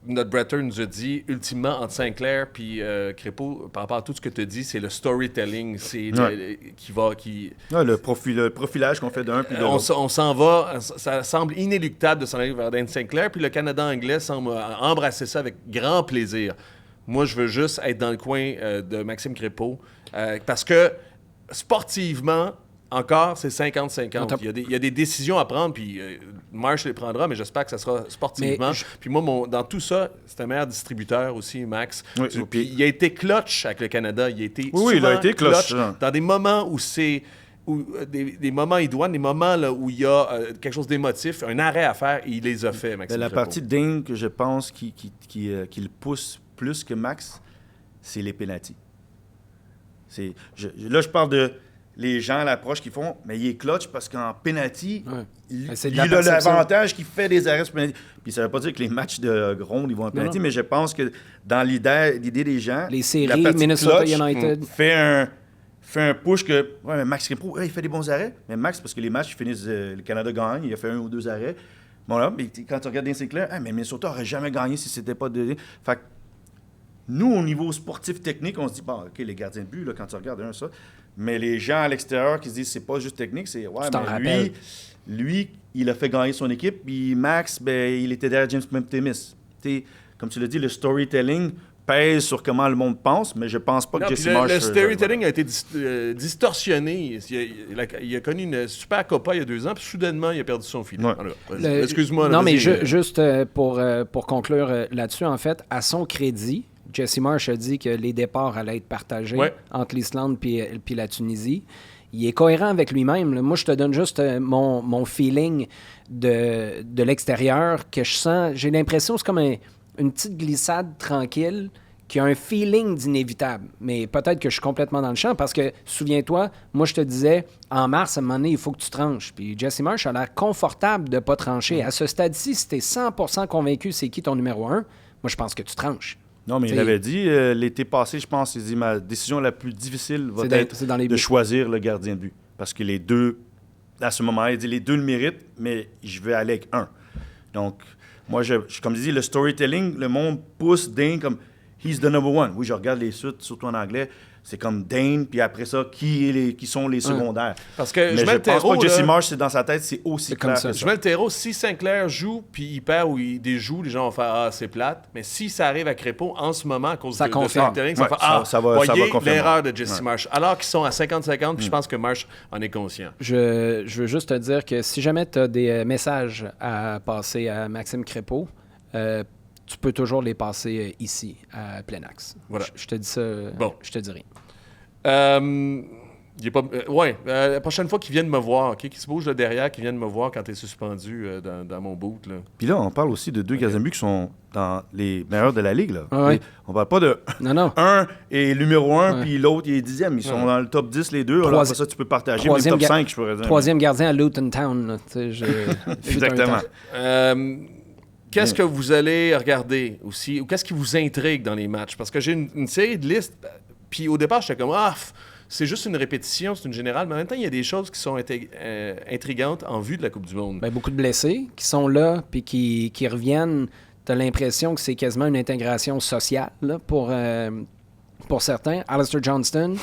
Notre Bretter nous a dit, ultimement, entre Sinclair puis Crépeau, par rapport à tout ce que tu as dit, c'est le storytelling. C'est Le profilage qu'on fait d'un puis de l'autre. on s'en va, ça semble inéluctable de s'en aller vers Dan Sinclair, puis le Canada anglais semble embrasser ça avec grand plaisir. Moi, je veux juste être dans le coin de Maxime Crépeau, parce que sportivement, encore, c'est 50-50. Il y a des décisions à prendre, puis Marsh les prendra, mais j'espère que ça sera sportivement. Puis moi, dans tout ça, c'est un meilleur distributeur aussi, Max. Oui, puis il a été clutch avec le Canada. Il a été il a été clutch dans des moments où c'est... des moments idoines, des moments là, où il y a quelque chose d'émotif, un arrêt à faire, et il les a fait, Maxime La Crépeau. partie de Dane que je pense qui le pousse plus que Max, c'est les pénaltys. Là, je parle de les gens à l'approche qui font, mais il est clutch parce qu'en pénalty, il a l'avantage qu'il fait des arrêts sur pénalty. Puis ça ne veut pas dire que les matchs de ronde, ils vont en pénalty, mais je pense que dans l'idée des gens, les séries, Minnesota United, fait un push que mais Max Crépeau, il fait des bons arrêts. Mais Max, parce que les matchs finissent, le Canada gagne, il a fait 1 ou 2 arrêts. Bon là, mais quand tu regardes Sinclair, mais Minnesota n'aurait jamais gagné si c'était pas de... Fait que nous, au niveau sportif technique, on se dit, bon, OK, les gardiens de but, là, quand tu regardes ça. Mais les gens à l'extérieur qui se disent, c'est pas juste technique, c'est, mais lui, il a fait gagner son équipe, puis Max, il était derrière James Temis. Comme tu l'as dit, le storytelling pèse sur comment le monde pense, mais je pense pas que Jesse Marsh... Le storytelling a été distorsionné. Il a connu une super Copa il y a 2 ans, puis soudainement, il a perdu son filet. Excuse-moi. Non, mais juste pour conclure là-dessus, en fait, à son crédit, Jesse Marsh a dit que les départs allaient être partagés entre l'Islande puis la Tunisie. Il est cohérent avec lui-même. Là. Moi, je te donne juste mon feeling de l'extérieur que je sens. J'ai l'impression que c'est comme une petite glissade tranquille qui a un feeling d'inévitable. Mais peut-être que je suis complètement dans le champ parce que, souviens-toi, moi, je te disais, en mars, à un moment donné, il faut que tu tranches. Puis Jesse Marsh a l'air confortable de ne pas trancher. À ce stade-ci, si tu es 100% convaincu c'est qui ton numéro 1, moi, je pense que tu tranches. Non, mais il avait dit, l'été passé, je pense, il dit, ma décision la plus difficile va être de choisir le gardien de but. Parce que les deux, à ce moment-là, il dit, les deux le méritent, mais je vais aller avec un. Donc, moi, comme je dis, le storytelling, le monde pousse Dane comme, he's the number one. Oui, je regarde les suites, surtout en anglais, c'est comme Dane, puis après ça, qui sont les secondaires. Parce que mais je pense pas que Jesse Marsh, c'est dans sa tête, c'est aussi clair. Je mets le terreau. Si Sinclair joue, puis il perd ou il déjoue, les gens vont faire « Ah, c'est plate ». Mais si ça arrive à Crépeau, en ce moment, à cause de storytelling, ça va faire « Ah, voyez l'erreur de Jesse Marsh ». Alors qu'ils sont à 50-50, puis je pense que Marsh en est conscient. Je veux juste te dire que si jamais tu as des messages à passer à Maxime Crépeau, tu peux toujours les passer ici, à plein axe. Voilà. Je te dis ça, je te dis rien. La prochaine fois qu'ils viennent me voir, okay, qu'ils se bougent de derrière, qu'ils viennent me voir quand tu es suspendu dans mon boot. Là. Puis là, on parle aussi de 2 gardiens de but qui sont dans les meilleurs de la Ligue. Là. Ouais. On parle pas de un est numéro 1 puis l'autre il est 10e. Ils sont dans le top 10 les deux. Alors, après ça, tu peux partager. Mais le top 5, je pourrais dire. 3e gardien à Luton Town. Là, exactement. Qu'est-ce que vous allez regarder aussi, ou qu'est-ce qui vous intrigue dans les matchs? Parce que j'ai une série de listes, puis au départ, j'étais comme c'est juste une répétition, c'est une générale, mais en même temps, il y a des choses qui sont intrigantes en vue de la Coupe du Monde. Ben, beaucoup de blessés qui sont là, puis qui reviennent. Tu as l'impression que c'est quasiment une intégration sociale là, pour certains. Alistair Johnston,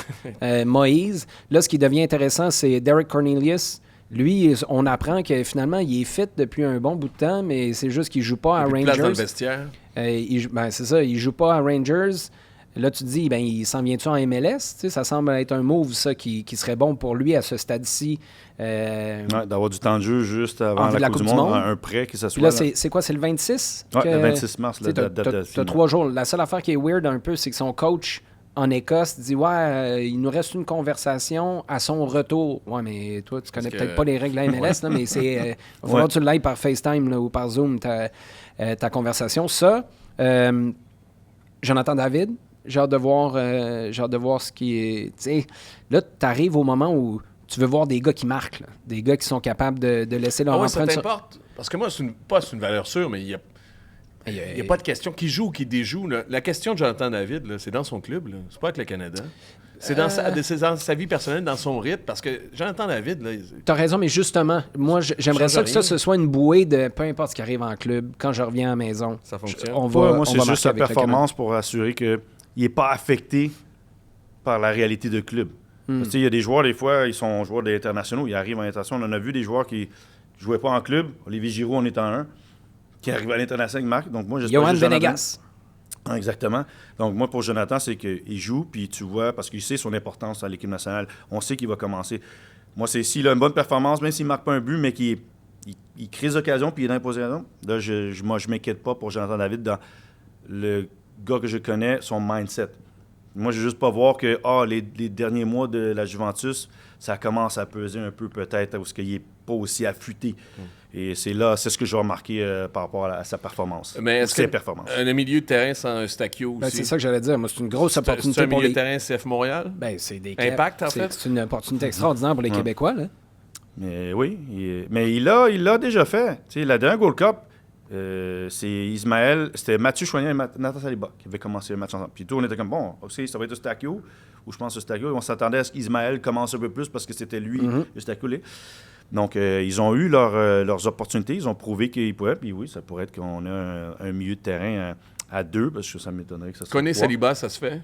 Moïse. Là, ce qui devient intéressant, c'est Derek Cornelius. Lui, on apprend que finalement, il est fit depuis un bon bout de temps, mais c'est juste qu'il ne joue pas à Rangers. Place dans le vestiaire. C'est ça, il ne joue pas à Rangers. Là, tu te dis, il s'en vient-tu en MLS? T'sais, ça semble être un move, ça, qui serait bon pour lui à ce stade-ci. D'avoir du temps de jeu juste avant la Coupe du Monde, un prêt qui s'assoit. Là, c'est quoi? C'est le 26? Oui, le 26 mars. Tu as 3 jours. La seule affaire qui est weird un peu, c'est que son coach en Écosse dit il nous reste une conversation à son retour. Ouais, mais toi, tu connais peut-être pas les règles de la MLS, là, mais c'est. Il va falloir que tu l'ailles par FaceTime là, ou par Zoom, ta conversation. Ça, Jonathan David, J'ai hâte de voir ce qui est... T'sais, là, tu arrives au moment où tu veux voir des gars qui marquent, là. Des gars qui sont capables de laisser leur ça empreinte. t'importe. Parce que moi, c'est une valeur sûre, mais il n'y a pas de question qui joue ou qui déjoue. Là. La question de Jonathan David, là, c'est dans son club. Là. C'est pas avec le Canada. C'est dans sa vie personnelle, dans son rythme. Parce que Jonathan David... T'as raison, mais justement, moi, j'aimerais ça que ça ce soit une bouée de peu importe ce qui arrive en club. Quand je reviens à la maison, ça fonctionne. Moi, c'est juste sa performance pour assurer qu'il n'est pas affecté par la réalité de club. Parce qu'il y a des joueurs, des fois, ils sont joueurs internationaux. Ils arrivent en international. On en a vu des joueurs qui ne jouaient pas en club. Olivier Giroud en étant un. Qui arrive à l'international, Marc. Donc, moi, Johan Venegas. Exactement. Donc, moi, pour Jonathan, c'est qu'il joue, puis tu vois, parce qu'il sait son importance à l'équipe nationale. On sait qu'il va commencer. Moi, c'est s'il a une bonne performance, même s'il ne marque pas un but, mais qu'il crée des occasions, puis il est dans les positions. Là, je ne m'inquiète pas pour Jonathan David dans le gars que je connais, son mindset. Moi, je ne veux juste pas voir que les derniers mois de la Juventus, ça commence à peser un peu peut-être, parce qu'il n'est pas aussi affûté. Et c'est ce que je vais remarquer par rapport à sa performance. Mais est-ce ses performances. Un milieu de terrain sans un Eustáquio aussi? C'est ça que j'allais dire. Moi, c'est une grosse opportunité pour les... C'est un milieu de terrain CF Montréal? C'est des Impact, en fait? C'est une opportunité extraordinaire pour les Québécois, là. Mais oui, mais il l'a déjà fait. Tu sais, la dernière Gold Cup, c'était Mathieu Choignard et Nathan Saliba qui avaient commencé le match ensemble. Puis tout, on était comme, bon, aussi, ça va être Eustáquio, ou je pense Eustáquio. On s'attendait à ce qu'Ismaël commence un peu plus parce que c'était lui, Eustáquio. Donc, ils ont eu leurs opportunités, ils ont prouvé qu'ils pouvaient. Puis oui, ça pourrait être qu'on a un milieu de terrain à 2, parce que ça m'étonnerait que ça soit 3. Connais Saliba, ça se fait?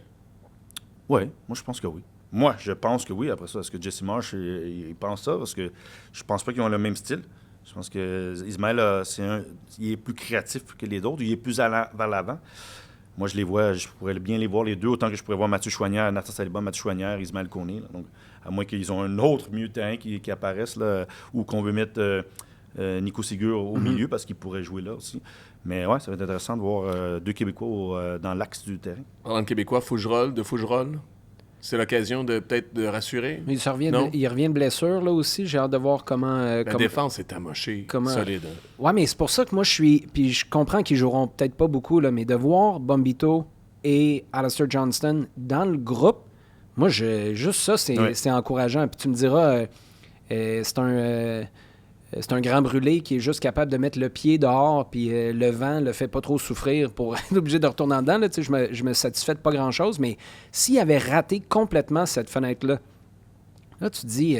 Oui, moi, je pense que oui. Moi, je pense que oui. Après ça, est-ce que Jesse Marsh, il pense ça? Parce que je pense pas qu'ils ont le même style. Je pense que Ismaël, il est plus créatif que les autres. Il est plus vers l'avant. Moi, je pourrais bien les voir les deux, autant que je pourrais voir Mathieu Choignard, Nathan Saliba, Mathieu Choignard, Ismaël Koné. Donc, à moins qu'ils ont un autre milieu de terrain qui apparaisse, là, ou qu'on veut mettre Nico Ségur au milieu, parce qu'il pourrait jouer là aussi. Mais ouais, ça va être intéressant de voir deux Québécois dans l'axe du terrain. En Québécois, Fougerolles. C'est l'occasion peut-être de rassurer. Mais il revient de blessure, là aussi. J'ai hâte de voir comment... La défense est amochée, solide. Oui, mais c'est pour ça que moi, je suis... Puis je comprends qu'ils joueront peut-être pas beaucoup, là, mais de voir Bombito et Alistair Johnston dans le groupe, moi, juste ça, c'est encourageant. Puis tu me diras, c'est un grand brûlé qui est juste capable de mettre le pied dehors, puis le vent le fait pas trop souffrir pour être obligé de retourner en dedans. Là, je me satisfais de pas grand-chose, mais s'il avait raté complètement cette fenêtre-là, là, tu te dis,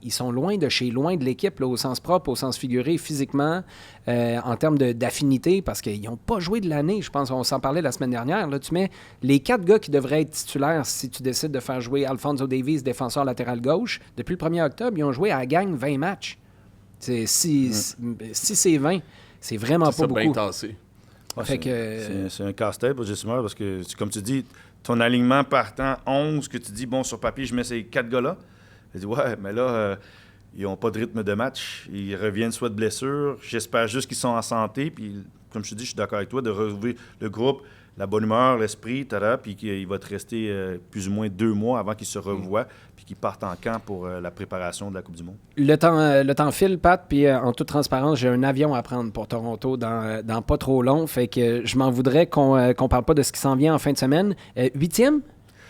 ils sont loin de l'équipe, là, au sens propre, au sens figuré, physiquement, en termes d'affinité, parce qu'ils n'ont pas joué de l'année. Je pense qu'on s'en parlait la semaine dernière. Là, tu mets les 4 gars qui devraient être titulaires si tu décides de faire jouer Alphonso Davies, défenseur latéral gauche. Depuis le 1er octobre, ils ont joué à la gang 20 matchs. Si c'est 20, c'est vraiment pas beaucoup. Bien tassé. C'est un casse-tête pour Jesse Marsh, parce que, comme tu dis, ton alignement partant 11, que tu dis, bon, sur papier, je mets ces 4 gars-là. Je dis, ouais, mais là, ils n'ont pas de rythme de match. Ils reviennent soit de blessure. J'espère juste qu'ils sont en santé. Puis, comme je te dis, je suis d'accord avec toi, de retrouver le groupe, la bonne humeur, l'esprit, puis qu'il va te rester plus ou moins 2 mois avant qu'ils se revoient, puis qu'ils partent en camp pour la préparation de la Coupe du Monde. Le temps file, Pat, puis en toute transparence, j'ai un avion à prendre pour Toronto dans pas trop long, fait que je m'en voudrais qu'on parle pas de ce qui s'en vient en fin de semaine. 8e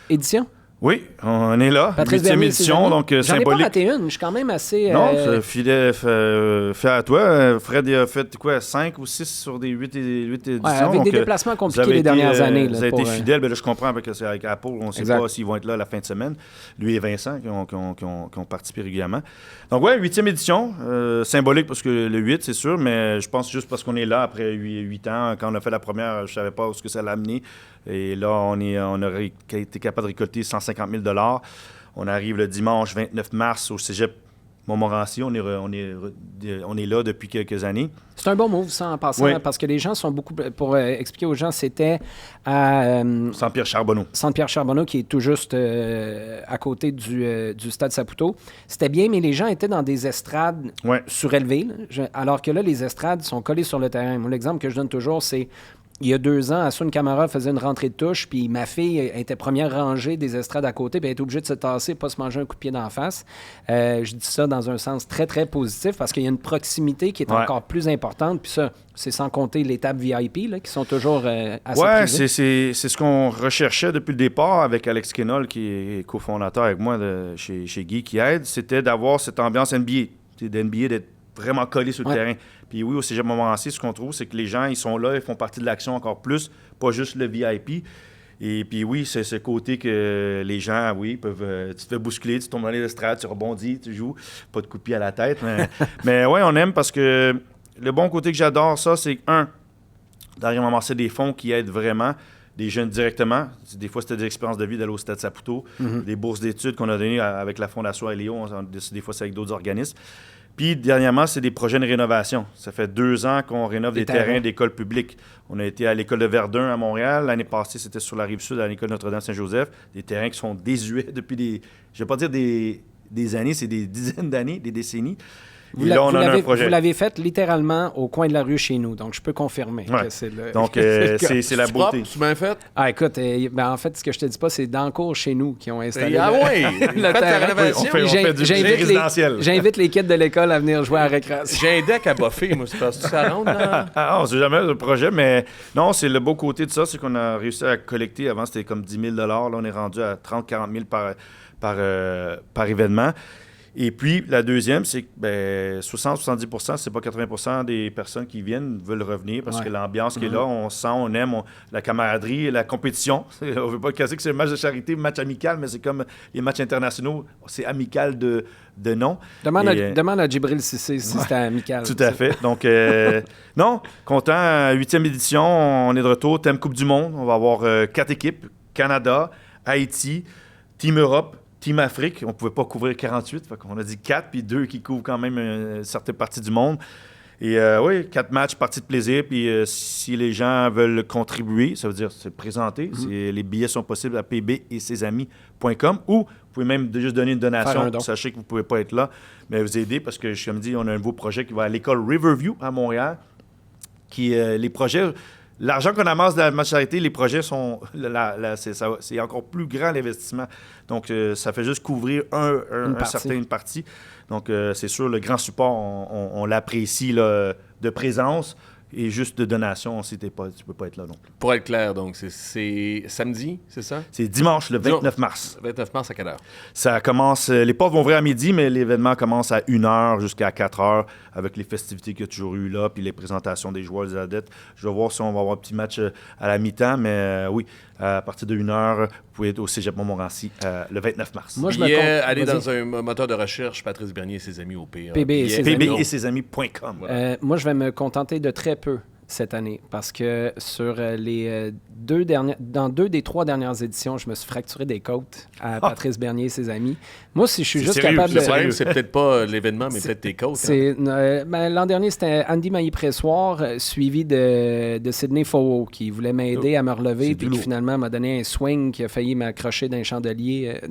édition? Oui, on est là. Patrice 8e édition, donc J'en symbolique. ai pas raté une, je suis quand même assez... Non, fier à toi. Fred a fait quoi, 5 ou 6 sur des 8 éditions. Ouais, avec des déplacements compliqués les dernières années. Vous avez été fidèle, mais là, je comprends, parce que c'est avec Apple, on ne sait pas s'ils vont être là la fin de semaine. Lui et Vincent, qui ont participé régulièrement. Donc, ouais, 8e édition. Symbolique, parce que le 8, c'est sûr, mais je pense juste parce qu'on est là après 8 ans. Quand on a fait la première, je ne savais pas où ce que ça allait amener. Et là, on aurait été capable de récolter 150 000 $. On arrive le dimanche 29 mars au cégep Montmorency. On est là depuis quelques années. C'est un bon move, ça, en passant, parce que les gens sont beaucoup... Pour expliquer aux gens, c'était à... Centre-Pierre Charbonneau. Centre-Pierre Charbonneau, qui est tout juste à côté du Stade Saputo. C'était bien, mais les gens étaient dans des estrades surélevées, là, alors que là, les estrades sont collées sur le terrain. Moi, l'exemple que je donne toujours, c'est il y a 2 ans, Asun Kamara faisait une rentrée de touche, puis ma fille était première rangée des estrades à côté, puis elle était obligée de se tasser, pas se manger un coup de pied d'en face. Je dis ça dans un sens très, très positif, parce qu'il y a une proximité qui est encore plus importante, puis ça, c'est sans compter les tables VIP, là, qui sont toujours assez prisées. C'est ce qu'on recherchait depuis le départ avec Alex Kenol, qui est cofondateur avec moi chez Guy, qui aide, c'était d'avoir cette ambiance NBA, d'NBA, d'être vraiment collé sur le terrain. Puis oui, au Cégep Montmorency, ce qu'on trouve, c'est que les gens, ils sont là, ils font partie de l'action encore plus, pas juste le VIP. Et puis oui, c'est ce côté que les gens, oui, peuvent... tu te fais bousculer, tu tombes dans les estrades, tu rebondis, tu joues, pas de coup de pied à la tête. Mais ouais, on aime parce que le bon côté que j'adore, ça, c'est d'arriver à ramasser des fonds qui aident vraiment des jeunes directement. Des fois, c'était des expériences de vie d'aller au Stade Saputo, des bourses d'études qu'on a données avec la Fondation Léo, des fois, c'est avec d'autres organismes. Puis, dernièrement, c'est des projets de rénovation. Ça fait 2 ans qu'on rénove des terrains d'écoles publiques. On a été à l'école de Verdun à Montréal. L'année passée, c'était sur la Rive-Sud, à l'école Notre-Dame-Saint-Joseph. Des terrains qui sont désuets depuis je ne vais pas dire des années, c'est des dizaines d'années, des décennies. Et là, on a un projet. Vous l'avez fait littéralement au coin de la rue chez nous, donc je peux confirmer que c'est le... Donc, c'est la beauté. Tu m'as fait? Ah, écoute, en fait, ce que je te dis pas, c'est dans le cours chez nous qui ont installé Ah oui! la rénovation. On fait du résidentiel. J'invite les kids de l'école à venir jouer à la récréation. J'ai un deck à boffer, moi, c'est parce que ça rentre dans... Ah, on sait jamais le projet, mais non, c'est le beau côté de ça, c'est qu'on a réussi à collecter. Avant, c'était comme 10 000 $. Là, on est rendu à 30-40 000 par événement. Et puis, la deuxième, c'est que 60-70%, c'est pas 80% des personnes qui viennent veulent revenir parce que l'ambiance qui est là, on sent, on aime la camaraderie et la compétition. On veut pas casser que c'est un match de charité, match amical, mais c'est comme les matchs internationaux, c'est amical de nom. Demande à Djibril Cissé si c'était amical. Tout à fait. Donc, non, content. 8e édition, on est de retour. Thème Coupe du Monde. On va avoir 4 équipes. Canada, Haïti, Team Europe, Team Afrique. On ne pouvait pas couvrir 48. Fait qu'on a dit 4, puis 2 qui couvrent quand même une certaine partie du monde. Et oui, 4 matchs, partie de plaisir. Puis si les gens veulent contribuer, ça veut dire se présenter. Les billets sont possibles à pb-et-ses-amis.com ou vous pouvez même juste donner une donation. Sachez que vous ne pouvez pas être là, mais vous aider parce que, comme dit, on a un nouveau projet qui va à l'école Riverview à Montréal. Les projets... L'argent qu'on amasse de la match charité, les projets sont... c'est encore plus grand l'investissement. Donc, ça fait juste couvrir une certaine partie. Donc, c'est sûr, le grand support, on l'apprécie là, de présence et juste de donation, tu ne peux pas être là non plus. Pour être clair, donc, c'est samedi, c'est ça? C'est dimanche, le 29 mars. 29 mars, à quelle heure? Ça commence... Les portes vont ouvrir à midi, mais l'événement commence à 1h jusqu'à 4h avec les festivités qu'il y a toujours eu là, puis les présentations des joueurs, des adeptes. Je vais voir si on va avoir un petit match à la mi-temps, mais oui, à partir de 1h, vous pouvez être au Cégep Montmorency le 29 mars. Moi, aller dans un moteur de recherche, Patrice Bernier et ses amis au PA. pb-et-ses-amis.com. Voilà. Moi, je vais me contenter de très peu cette année parce que sur dans 2 des 3 dernières éditions, je me suis fracturé des côtes à Patrice Bernier et ses amis. Moi, si je suis juste capable de... Le problème, c'est peut-être pas l'événement, mais peut-être tes côtes. L'an dernier, c'était Andy Mailly-Pressoir suivi de Sidney Fowo qui voulait m'aider à me relever puis qui finalement m'a donné un swing qui a failli m'accrocher d'un chandelier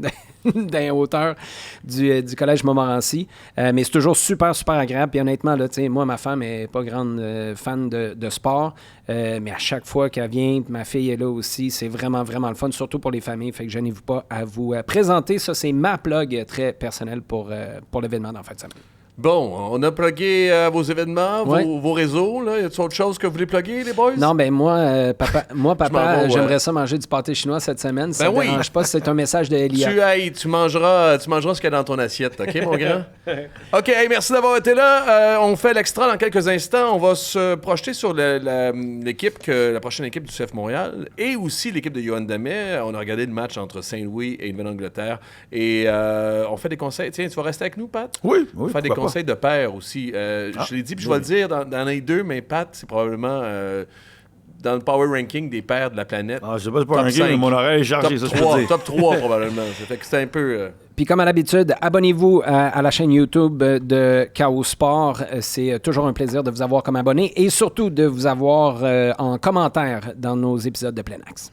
d'un hauteur du Collège Montmorency. Mais c'est toujours super, super agréable. Puis honnêtement, là, moi, ma femme n'est pas grande fan de sport, mais à chaque fois qu'elle vient, ma fille est là aussi, c'est vraiment, vraiment le fun, surtout pour les familles. Fait que gênez-vous pas à vous présenter. Ça, c'est ma plug très personnelle pour l'événement d'en fin de semaine. Bon, on a plugué vos événements, vos réseaux. Là. Y a-t-il autre chose que vous voulez plugger, les boys? Non, ben moi, papa, j'aimerais ça manger du pâté chinois cette semaine. Ça ne dérange pas, c'est un message de Elia. Tu mangeras ce qu'il y a dans ton assiette, OK, mon grand? OK, hey, merci d'avoir été là. On fait l'extra dans quelques instants. On va se projeter sur la prochaine équipe du CF Montréal et aussi l'équipe de Yoann Damet. On a regardé le match entre Saint-Louis et Nouvelle-Angleterre. Et on fait des conseils. Tiens, tu vas rester avec nous, Pat? Oui. On fait des conseils de père aussi. Je l'ai dit, puis je vais le dire dans les deux, mais Pat, c'est probablement dans le power ranking des pères de la planète. Je sais pas, c'est pas un ranking, mais mon oreille est chargée, ça, je peux dire. Top 3, probablement. Ça fait que c'est un peu... Puis comme à l'habitude, abonnez-vous à la chaîne YouTube de KO Sport. C'est toujours un plaisir de vous avoir comme abonné et surtout de vous avoir en commentaire dans nos épisodes de Plein Axe.